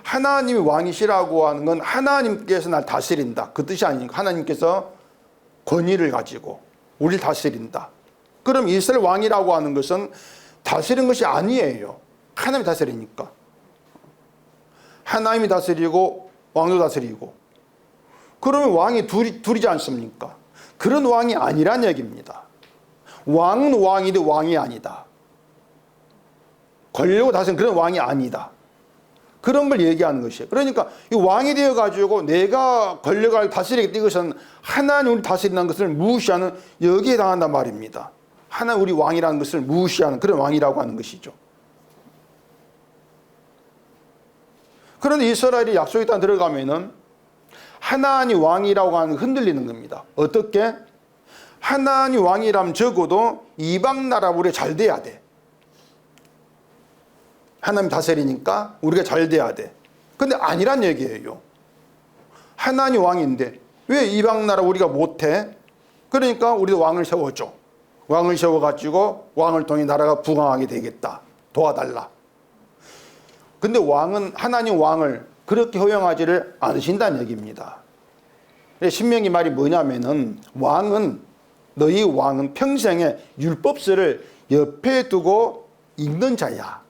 [SPEAKER 1] 하나님이 왕이시라고 하는 건 하나님께서 날 다스린다. 그 뜻이 아니니까 하나님께서 권위를 가지고 우리를 다스린다. 그럼 이스라엘 왕이라고 하는 것은 다스리는 것이 아니에요. 하나님이 다스리니까. 하나님이 다스리고 왕도 다스리고. 그러면 왕이 둘이지 않습니까? 그런 왕이 아니란 얘기입니다. 왕은 왕인데 왕이 아니다. 권력을 다스리는 그런 왕이 아니다. 그런 걸 얘기하는 것이에요. 그러니까 이 왕이 되어가지고 내가 권력을 다스리겠다 이것은 하나님을 다스린다는 것을 무시하는 여기에 해당한단 말입니다. 하나님 우리 왕이라는 것을 무시하는 그런 왕이라고 하는 것이죠. 그런데 이스라엘이 약속의 땅 들어가면은 하나님 왕이라고 하는 흔들리는 겁니다. 어떻게? 하나님 왕이라면 적어도 이방 나라 우리가 잘 돼야 돼. 하나님 다스리니까 우리가 잘 돼야 돼. 근데 아니란 얘기예요. 하나님 왕인데 왜 이방 나라 우리가 못해? 그러니까 우리도 왕을 세워줘. 왕을 세워가지고 왕을 통해 나라가 부강하게 되겠다. 도와달라. 근데 왕은 하나님 왕을 그렇게 허용하지를 않으신다는 얘기입니다. 신명기 말이 뭐냐면은 너희 왕은 평생에 율법서를 옆에 두고 읽는 자야.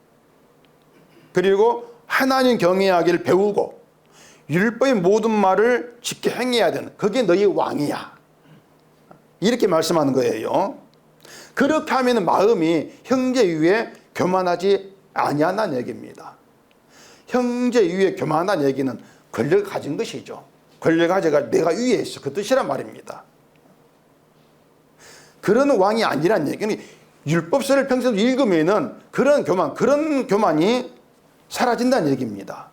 [SPEAKER 1] 그리고 하나님 경외하기를 배우고 율법의 모든 말을 지켜 행해야 되는 그게 너희 왕이야. 이렇게 말씀하는 거예요. 그렇게 하면 마음이 형제 위에 교만하지 아니한다는 얘기입니다. 형제 위에 교만한 얘기는 권력을 가진 것이죠. 권력을 가져가 내가 위에 있어. 그 뜻이란 말입니다. 그런 왕이 아니란 얘기는 율법서를 평생 읽으면은 그런 교만이 사라진다는 얘기입니다.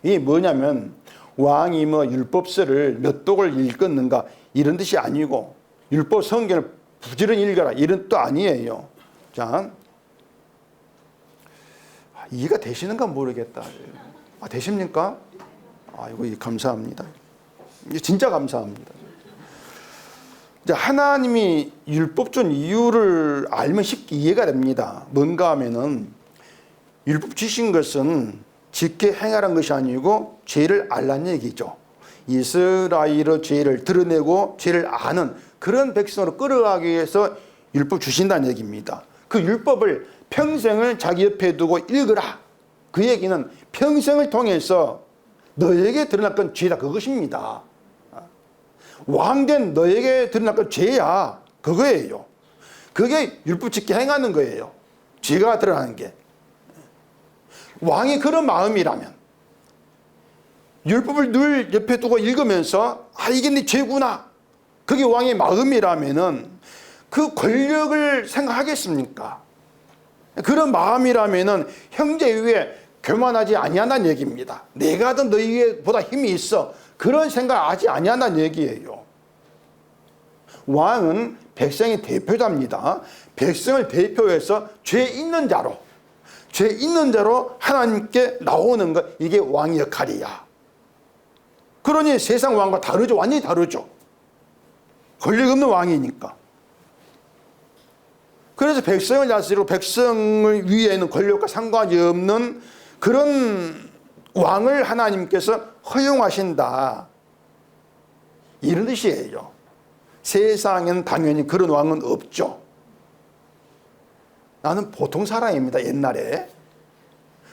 [SPEAKER 1] 이게 뭐냐면 왕이 율법서를 몇 독을 읽었는가 이런 뜻이 아니고 율법 성경을 부지런히 읽어라 이런 뜻도 아니에요. 자, 이해가 되시는가 모르겠다. 되십니까? 아이고 감사합니다. 진짜 감사합니다. 이제 하나님이 율법 준 이유를 알면 쉽게 이해가 됩니다. 뭔가 하면은 율법 주신 것은 지켜 행하라는 것이 아니고 죄를 알라는 얘기죠. 이스라엘의 죄를 드러내고 죄를 아는 그런 백성으로 끌어가기 위해서 율법 주신다는 얘기입니다. 그 율법을 평생을 자기 옆에 두고 읽으라. 그 얘기는 평생을 통해서 너에게 드러날 건 죄다 그것입니다. 왕된 너에게 드러날 건 죄야 그거예요. 그게 율법 지켜 행하는 거예요. 죄가 드러나는 게. 왕이 그런 마음이라면 율법을 늘 옆에 두고 읽으면서 이게 네 죄구나. 그게 왕의 마음이라면은 그 권력을 생각하겠습니까? 그런 마음이라면은 형제 위에 교만하지 아니한다는 얘기입니다. 내가 더 너희 위에 보다 힘이 있어. 그런 생각하지 아니한다는 얘기예요. 왕은 백성의 대표자입니다. 백성을 대표해서 죄 있는 자로 죄 있는 자로 하나님께 나오는 것, 이게 왕의 역할이야. 그러니 세상 왕과 다르죠. 완전히 다르죠. 권력 없는 왕이니까. 그래서 백성을 다스리고 백성을 위에는 권력과 상관이 없는 그런 왕을 하나님께서 허용하신다, 이런 뜻이에요. 세상에는 당연히 그런 왕은 없죠. 나는 보통 사람입니다. 옛날에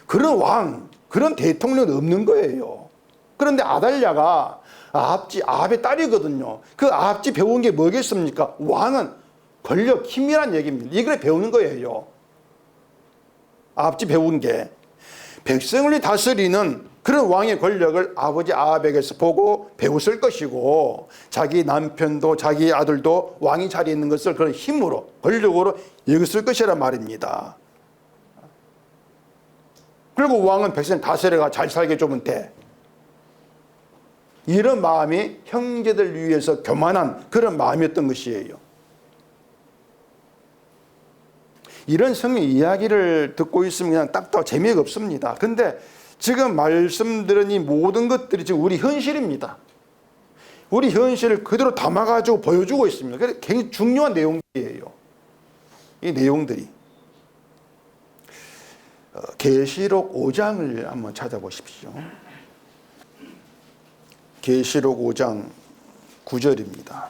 [SPEAKER 1] 그런 왕, 그런 대통령은 없는 거예요. 그런데 아달랴가 아합의 딸이거든요. 그 아합지 배운 게 뭐겠습니까? 왕은 권력, 힘이란 얘기입니다. 이걸 배우는 거예요. 아합지 배운 게 백성을 다스리는 그런 왕의 권력을 아버지 아합에게서 보고 배웠을 것이고, 자기 남편도 자기 아들도 왕이 자리에 있는 것을 그런 힘으로, 권력으로 여겼을 것이란 말입니다. 그리고 왕은 백성 다스려가 잘 살게 좀 돼. 이런 마음이 형제들 위해서 교만한 그런 마음이었던 것이에요. 이런 성경 이야기를 듣고 있으면 그냥 딱딱 재미가 없습니다. 근데 지금 말씀드린 이 모든 것들이 지금 우리 현실입니다. 우리 현실을 그대로 담아가지고 보여주고 있습니다. 그래서 굉장히 중요한 내용이에요. 이 내용들이. 계시록 5장을 한번 찾아보십시오. 계시록 5장 9절입니다.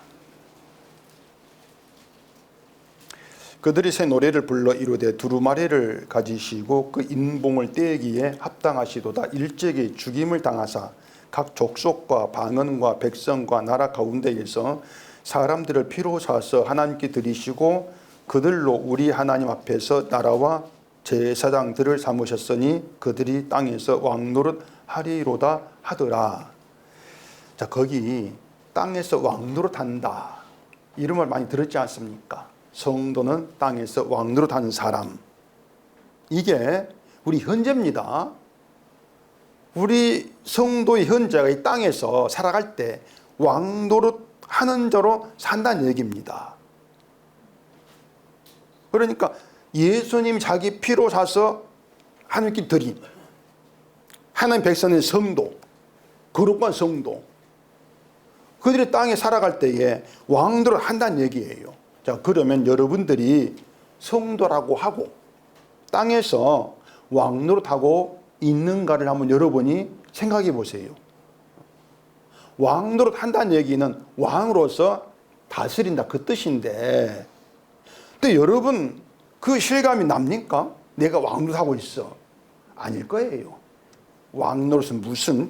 [SPEAKER 1] 그들이 새 노래를 불러 이르되 두루마리를 가지시고 그 인봉을 떼기에 합당하시도다. 일제히 죽임을 당하사 각 족속과 방언과 백성과 나라 가운데에서 사람들을 피로 사서 하나님께 드리시고 그들로 우리 하나님 앞에서 나라와 제사장들을 삼으셨으니 그들이 땅에서 왕노릇 하리로다 하더라. 자, 거기 땅에서 왕노릇 한다, 이런 말 많이 들었지 않습니까? 성도는 땅에서 왕노릇 하는 사람. 이게 우리 현재입니다. 우리 성도의 현재가 이 땅에서 살아갈 때 왕노릇 하는 자로 산다는 얘기입니다. 그러니까 예수님 자기 피로 사서 하나님께 드린 하나님 백성의 성도, 거룩한 성도, 그들이 땅에 살아갈 때에 왕노릇 한다는 얘기예요. 자, 그러면 여러분들이 성도라고 하고 땅에서 왕노릇하고 있는가를 한번 여러분이 생각해 보세요. 왕노릇 한다는 얘기는 왕으로서 다스린다, 그 뜻인데, 근데 여러분 그 실감이 납니까? 내가 왕노릇하고 있어. 아닐 거예요. 왕노릇은 무슨,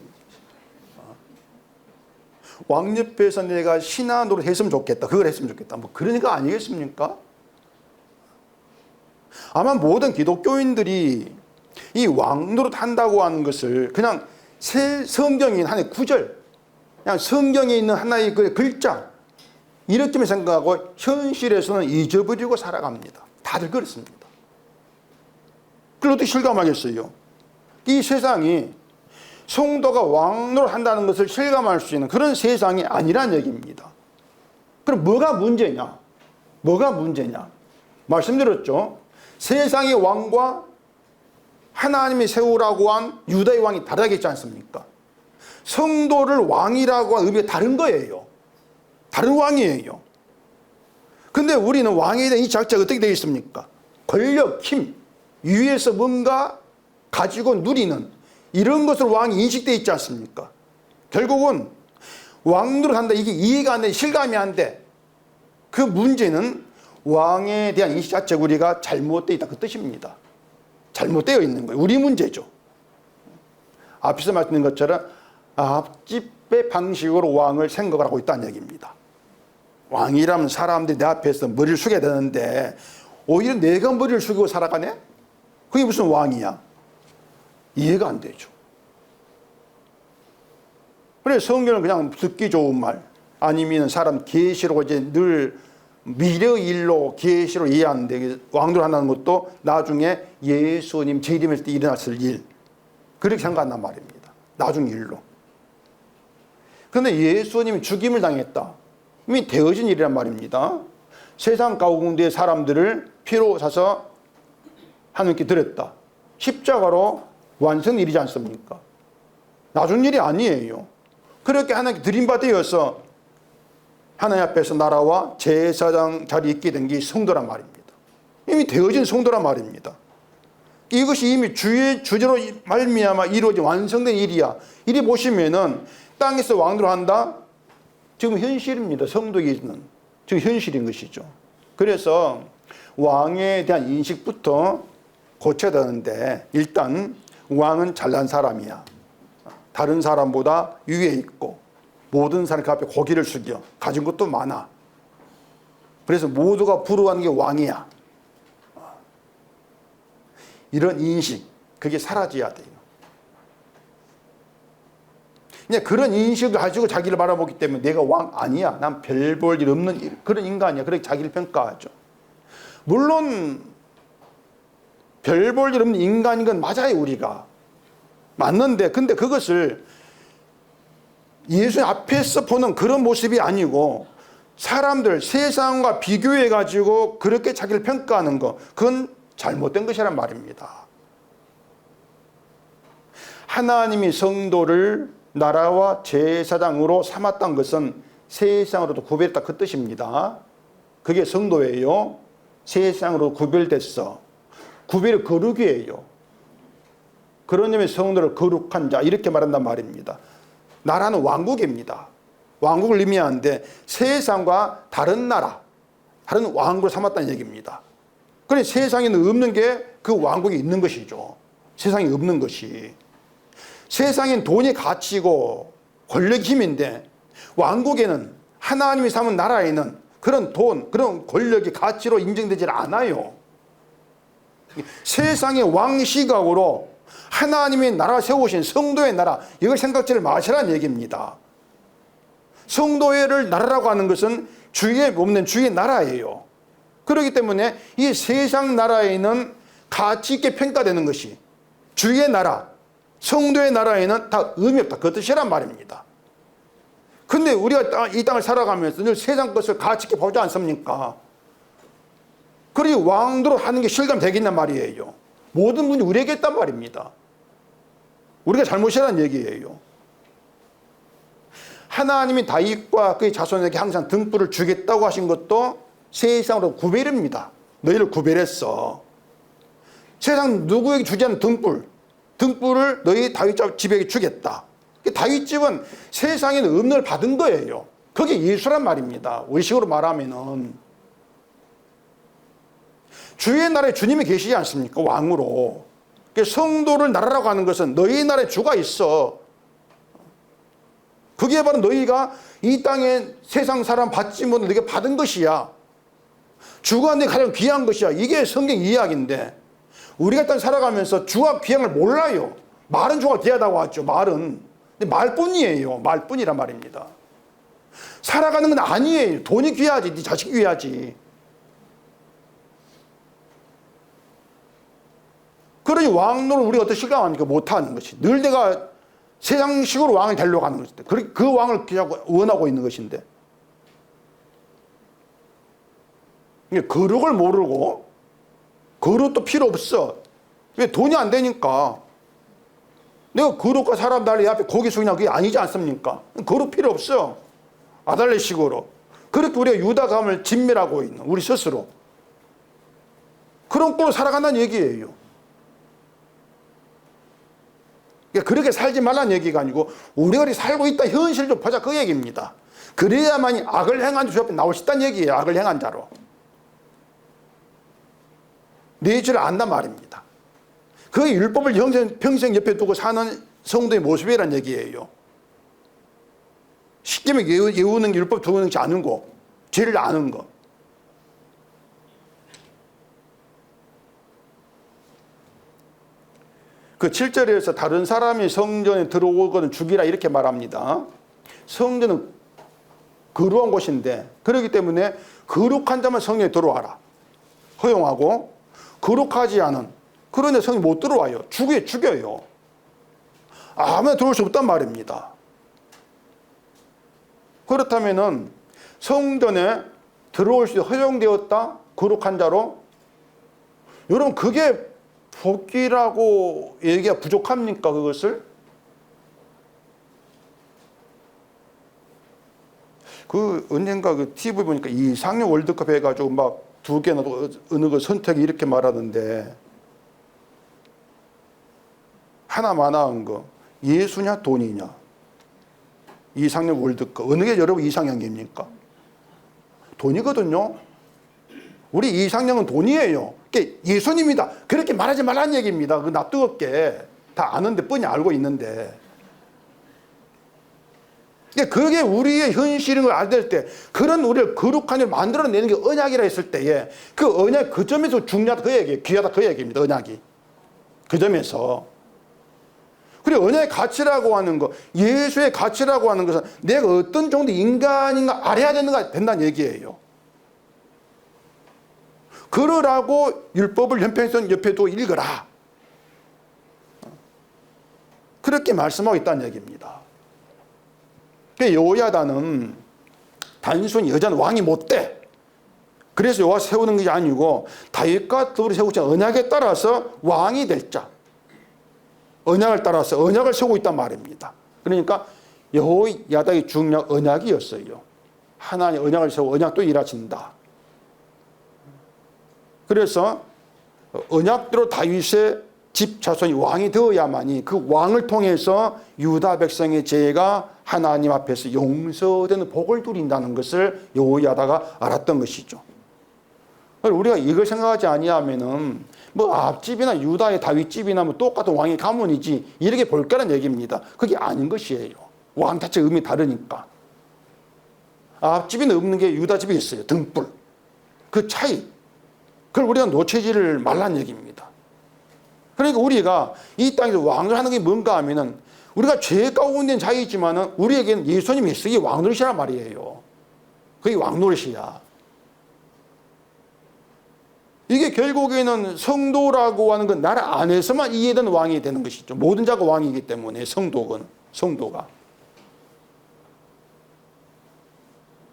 [SPEAKER 1] 왕 옆에서 내가 신하 노릇 했으면 좋겠다, 그걸 했으면 좋겠다, 뭐 그러니까 아니겠습니까? 아마 모든 기독교인들이 이 왕노릇 한다고 하는 것을 그냥 성경인 하나의 구절, 그냥 성경에 있는 하나의 그 글자, 이렇게만 생각하고 현실에서는 잊어버리고 살아갑니다. 다들 그렇습니다. 그걸 어떻게 실감하겠어요? 이 세상이 성도가 왕노릇 한다는 것을 실감할 수 있는 그런 세상이 아니란 얘기입니다. 그럼 뭐가 문제냐? 뭐가 문제냐? 말씀드렸죠. 세상의 왕과 하나님이 세우라고 한 유다의 왕이 다르겠지 않습니까? 성도를 왕이라고 한 의미가 다른 거예요. 다른 왕이에요. 근데 우리는 왕에 대한 이 자체가 어떻게 되어 있습니까? 권력, 힘, 위에서 뭔가 가지고 누리는 이런 것으로 왕이 인식되어 있지 않습니까? 결국은 왕노릇 한다, 이게 이해가 안 돼, 실감이 안 돼. 그 문제는 왕에 대한 인식 자체가 우리가 잘못되어 있다, 그 뜻입니다. 잘못되어 있는 거예요. 우리 문제죠. 앞에서 말씀드린 것처럼 앞집의 방식으로 왕을 생각을 하고 있다는 얘기입니다. 왕이라면 사람들이 내 앞에서 머리를 숙여야 되는데 오히려 내가 머리를 숙이고 살아가네? 그게 무슨 왕이야? 이해가 안 되죠. 그래서 성경은 그냥 듣기 좋은 말, 아니면 사람 계시로 이제 늘 미래의 일로 계시로 이해하는데, 왕노릇 한다는 것도 나중에 예수님 재림할 때 일어났을 일, 그렇게 생각한단 말입니다. 나중 일로. 그런데 예수님이 죽임을 당했다, 이미 되어진 일이란 말입니다. 세상 가운데 사람들을 피로 사서 하나님께 드렸다. 십자가로 완성 일이지 않습니까? 나중 일이 아니에요. 그렇게 하나님께 드림받아서 하나님 앞에서 나라와 제사장 자리에 있게 된 게 성도란 말입니다. 이미 되어진 성도란 말입니다. 이것이 이미 주의 주제로 말미암아 이루어진 완성된 일이야. 이리 보시면은 땅에서 왕으로 한다. 지금 현실입니다. 성도에게는 지금 현실인 것이죠. 그래서 왕에 대한 인식부터 고쳐야 되는데, 일단 왕은 잘난 사람이야. 다른 사람보다 위에 있고 모든 사람 그 앞에 고개를 숙여 가진 것도 많아. 그래서 모두가 부러워하는 게 왕이야. 이런 인식, 그게 사라져야 돼요. 그냥 그런 인식을 가지고 자기를 바라보기 때문에 내가 왕 아니야, 난 별 볼 일 없는 그런 인간이야, 그렇게 자기를 평가하죠. 물론 별 볼 일 없는 인간인 건 맞아요. 우리가 맞는데, 근데 그것을 예수 앞에서 보는 그런 모습이 아니고 사람들, 세상과 비교해 가지고 그렇게 자기를 평가하는 거, 그건 잘못된 것이란 말입니다. 하나님이 성도를 나라와 제사장으로 삼았다는 것은 세상으로도 구별했다, 그 뜻입니다. 그게 성도예요. 세상으로 구별됐어. 구별이 거룩이에요. 그런 점에서 성도를 거룩한 자, 이렇게 말한단 말입니다. 나라는 왕국입니다. 왕국을 의미하는데 세상과 다른 나라, 다른 왕국을 삼았다는 얘기입니다. 그래, 세상에는 없는 게 그 왕국이 있는 것이죠. 세상에 없는 것이. 세상엔 돈이 가치고 권력이 힘인데, 왕국에는, 하나님이 삼은 나라에는 그런 돈, 그런 권력이 가치로 인정되지 않아요. 세상의 왕 시각으로 하나님의 나라 세우신 성도의 나라, 이걸 생각지를 마시라는 얘기입니다. 성도를 나라라고 하는 것은 주의 없는 주의 나라예요. 그렇기 때문에 이 세상 나라에는 가치 있게 평가되는 것이 주의 나라, 성도의 나라에는 다 의미 없다, 그 뜻이란 말입니다. 근데 우리가 이 땅을 살아가면서 늘 세상 것을 가치 있게 보지 않습니까? 그리 왕도로 하는 게 실감되겠단 말이에요. 모든 분이 우리에게 있단 말입니다. 우리가 잘못이라는 얘기예요. 하나님이 다윗과 그의 자손에게 항상 등불을 주겠다고 하신 것도 세상으로 구별입니다. 너희를 구별했어. 세상 누구에게 주지 않는 등불을 너희 다윗 집에게 주겠다. 다윗 집은 세상에는 없는 받은 거예요. 그게 예수란 말입니다. 우리식으로 말하면은 주의 나라에 주님이 계시지 않습니까? 왕으로. 성도를 나라라고 하는 것은 너희 나라에 주가 있어. 그게 바로 너희가 이 땅에 세상 사람 받지 못한 너희가 받은 것이야. 주가 내 가장 귀한 것이야. 이게 성경 이야기인데, 우리가 일단 살아가면서 주가 귀한 걸 몰라요. 말은 주가 귀하다고 하죠. 말은. 근데 말뿐이에요. 말뿐이란 말입니다. 살아가는 건 아니에요. 돈이 귀하지, 네 자식이 귀하지. 그러니 왕노를 우리가 어떻게 실감하니까 못하는 것이. 늘 내가 세상식으로 왕을 되려고 하는 것인데, 그 왕을 원하고 있는 것인데, 거룩을 모르고, 거룩도 필요 없어. 왜? 돈이 안 되니까. 내가 거룩과 사람 달리 앞에 고개 숙이냐, 그게 아니지 않습니까? 거룩 필요 없어. 아달레식으로. 그렇게 우리가 유다감을 진멸하고 있는 우리 스스로. 그런 꼴로 살아간다는 얘기예요. 그렇게 살지 말라는 얘기가 아니고 우리가 살고 있다 현실 좀 보자, 그 얘기입니다. 그래야만이 악을 행한 주 앞에 나올 수 있다는 얘기예요. 악을 행한 자로. 네 줄을 안단 말입니다. 그 율법을 평생 옆에 두고 사는 성도의 모습이라는 얘기예요. 쉽게 외우는 게 율법 두는 것이 아는 거, 죄를 아는 거. 그 7절에서 다른 사람이 성전에 들어오거든 죽이라, 이렇게 말합니다. 성전은 거룩한 곳인데, 그렇기 때문에 거룩한 자만 성전에 들어와라 허용하고, 거룩하지 않은 그런데 성이 못 들어와요. 죽여요. 아무나 들어올 수 없단 말입니다. 그렇다면은 성전에 들어올 수 허용되었다, 거룩한 자로. 여러분, 그게 복이라고 얘기가 부족합니까? 그것을? 언젠가 TV 보니까 이상형 월드컵 해가지고 막 2개나 어느 거 선택이 이렇게 말하던데, 하나만 나은 거, 예수냐 돈이냐? 이상형 월드컵. 어느 게 여러분 이상형입니까? 돈이거든요. 우리 이상형은 돈이에요. 예수님이다. 그렇게 말하지 말라는 얘기입니다. 나 뜨겁게. 다 아는데, 뻔히 알고 있는데. 그게 우리의 현실인 걸 알될 때, 그런 우리를 거룩한 일 만들어내는 게 언약이라 했을 때에, 그 언약, 그 점에서 중요하다 그 얘기예요. 귀하다 그 얘기입니다. 언약이. 그 점에서. 그리고 언약의 가치라고 하는 거, 예수의 가치라고 하는 것은 내가 어떤 정도 인간인가 알아야 된다는 얘기예요. 그러라고 율법을 연평선 옆에 두고 읽어라. 그렇게 말씀하고 있다는 얘기입니다. 여호야다는 단순히 여자는 왕이 못 돼. 그래서 여호와 세우는 것이 아니고 다윗과 더불어 세우자 언약에 따라서 왕이 될 자. 언약을 따라서 언약을 세우고 있단 말입니다. 그러니까 여호야다의 중요한 언약이었어요. 하나님 언약을 세우고 언약도 일하신다. 그래서 언약대로 다윗의 집 자손이 왕이 되어야만이 그 왕을 통해서 유다 백성의 죄가 하나님 앞에서 용서되는 복을 누린다는 것을 여호야다가 알았던 것이죠. 우리가 이걸 생각하지 아니하면은 뭐 앞집이나 유다의 다윗집이나 뭐 똑같은 왕의 가문이지 이렇게 볼 거란 얘기입니다. 그게 아닌 것이에요. 왕 자체 의미 다르니까. 앞집에는 없는 게 유다집에 있어요. 등불. 그 차이. 그걸 우리가 놓치지를 말란 얘기입니다. 그러니까 우리가 이 땅에서 왕을 하는 게 뭔가 하면은 우리가 죄 가운데 자이지만은 우리에게는 예수님이 있어. 이게 왕노릇이란 말이에요. 그게 왕노릇이야. 이게 결국에는 성도라고 하는 건 나라 안에서만 이해되는 왕이 되는 것이죠. 모든 자가 왕이기 때문에 성도가.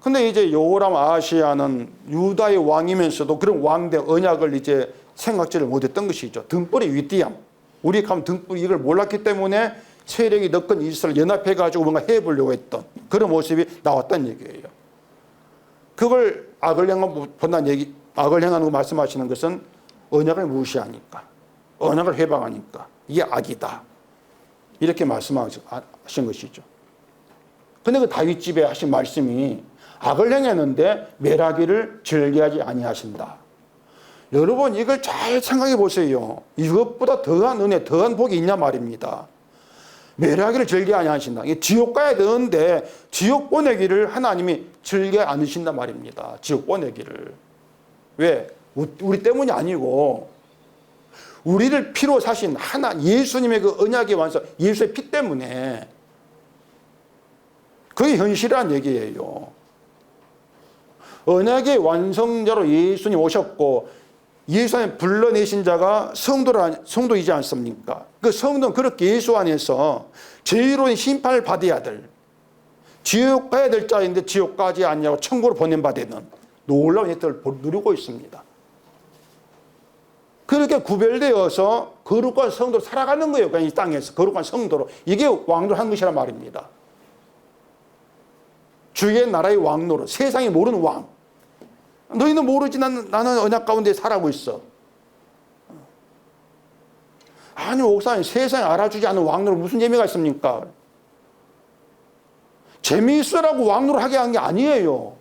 [SPEAKER 1] 근데 이제 여호람 아하시야는 유다의 왕이면서도 그런 왕대 언약을 이제 생각지를 못했던 것이죠. 등불의 위대함. 우리 가면 등불 이걸 몰랐기 때문에 세력이 너끈 이스라엘 연합해가지고 뭔가 해보려고 했던 그런 모습이 나왔다는 얘기예요. 그걸 악을 본다는 얘기, 악을 행하는 거 말씀하시는 것은 언약을 무시하니까, 언약을 회방하니까 이게 악이다. 이렇게 말씀하신 것이죠. 근데 그 다윗 집에 하신 말씀이 악을 행했는데 멸하기를 즐겨하지 아니하신다. 여러분 이걸 잘 생각해 보세요. 이것보다 더한 은혜, 더한 복이 있냐 말입니다. 멸하기를 즐겨 아니하신다. 지옥 가야 되는데 지옥 보내기를 하나님이 즐겨 않으신단 말입니다. 지옥 보내기를. 왜? 우리 때문이 아니고 우리를 피로 사신 예수님의 그 언약의 완성, 예수의 피 때문에 그게 현실이란 얘기예요. 언약의 완성자로 예수님 오셨고 예수님 불러내신 자가 성도이지 않습니까? 그 성도는 그렇게 예수 안에서 죄로운 심판을 받아야 될, 지옥 가야 될 자인데 지옥 가지 않냐고 천국으로 보낸 바 되는 놀라운 혜택을 누리고 있습니다. 그렇게 구별되어서 거룩한 성도로 살아가는 거예요. 그냥 이 땅에서 거룩한 성도로. 이게 왕노릇한 것이란 말입니다. 주의 나라의 왕노릇, 세상이 모르는 왕. 너희는 모르지. 나는 언약 가운데 살아가고 있어. 아니 목사님, 세상에 알아주지 않는 왕노릇 무슨 재미가 있습니까? 재미있으라고 왕노릇 하게 한 게 아니에요.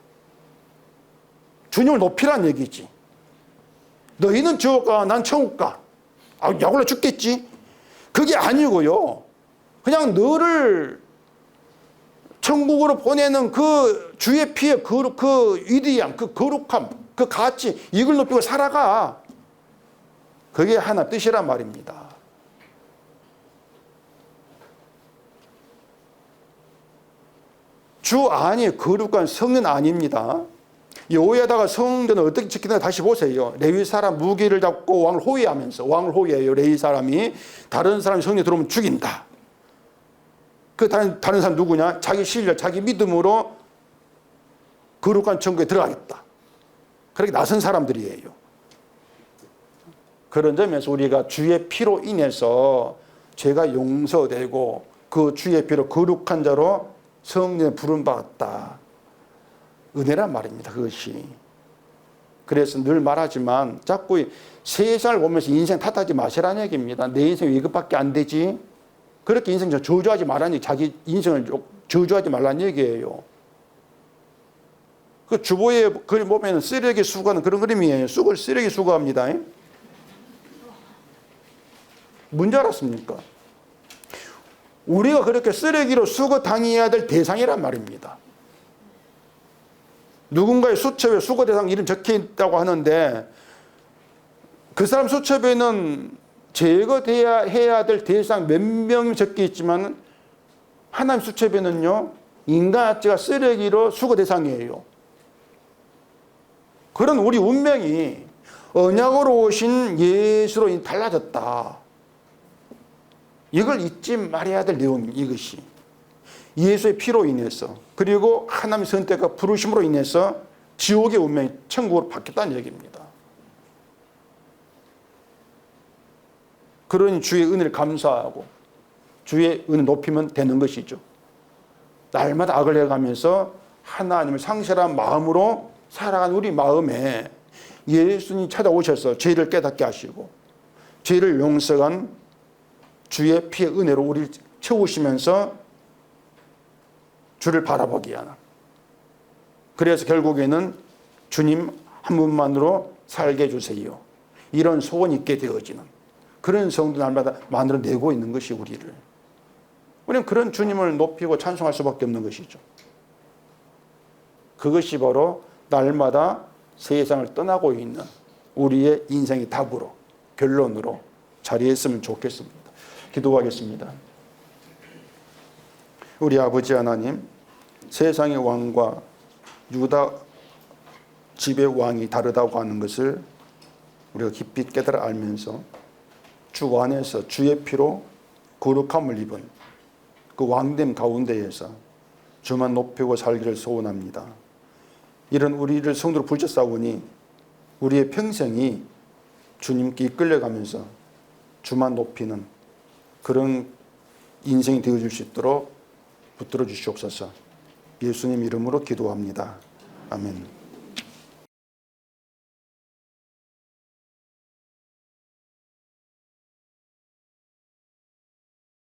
[SPEAKER 1] 주님을 높이란 얘기지. 너희는 지옥 가, 난 천국 가. 약올라 죽겠지. 그게 아니고요. 그냥 너를 천국으로 보내는 그 주의 피의 그 위대함, 그 거룩함, 그 가치, 이걸 높이고 살아가. 그게 하나 뜻이란 말입니다. 주 안이 거룩한 성은 아닙니다. 여호야다가 성전을 어떻게 지키는가 다시 보세요. 레위 사람 무기를 잡고 왕을 호위해요. 레위 사람이 다른 사람이 성전에 들어오면 죽인다. 그 다른 사람 누구냐? 자기 실력, 자기 믿음으로 거룩한 천국에 들어가겠다. 그렇게 나선 사람들이에요. 그런 점에서 우리가 주의 피로 인해서 죄가 용서되고 그 주의 피로 거룩한 자로 성령의 부름 받았다. 은혜란 말입니다. 그것이. 그래서 늘 말하지만 자꾸 세상을 보면서 인생 탓하지 마시라는 얘기입니다. 내 인생 왜 이것밖에 안 되지? 그렇게 인생 저주하지 말라는 얘기, 자기 인생을 저주하지 말라는 얘기예요. 그 주보에 그림 보면 쓰레기 수거하는 그런 그림이에요. 쑥을 쓰레기 수거합니다. 뭔지 알았습니까? 우리가 그렇게 쓰레기로 수거 당해야 될 대상이란 말입니다. 누군가의 수첩에 수거 대상 이름 적혀 있다고 하는데 그 사람 수첩에는 제거돼야 해야 될 대상 몇 명이 적혀 있지만 하나님 수첩에는요, 인간 자체가 쓰레기로 수거 대상이에요. 그런 우리 운명이 언약으로 오신 예수로 달라졌다. 이걸 잊지 말아야 될 내용입니다. 이것이 예수의 피로 인해서 그리고 하나님의 선택과 부르심으로 인해서 지옥의 운명이 천국으로 바뀌었다는 얘기입니다. 그러니 주의 은혜를 감사하고 주의 은혜 높이면 되는 것이죠. 날마다 악을 해가면서 하나님을 상실한 마음으로 살아가는 우리 마음에 예수님이 찾아오셔서 죄를 깨닫게 하시고 죄를 용서한 주의 피의 은혜로 우리를 채우시면서 주를 바라보게 하는, 그래서 결국에는 주님 한 분만으로 살게 해주세요, 이런 소원이 있게 되어지는 그런 성도 날마다 만들어내고 있는 것이 우리를. 우리는 그런 주님을 높이고 찬송할 수밖에 없는 것이죠. 그것이 바로 날마다 세상을 떠나고 있는 우리의 인생의 답으로, 결론으로 자리했으면 좋겠습니다. 기도하겠습니다. 우리 아버지 하나님, 세상의 왕과 유다 집의 왕이 다르다고 하는 것을 우리가 깊이 깨달아 알면서 주 안에서 주의 피로 거룩함을 입은 그 왕됨 가운데에서 주만 높이고 살기를 소원합니다. 이런 우리를 성도로 부르셨사오니 우리의 평생이 주님께 이끌려가면서 주만 높이는 그런 인생이 되어줄 수 있도록 붙들어 주시옵소서. 예수님 이름으로 기도합니다. 아멘.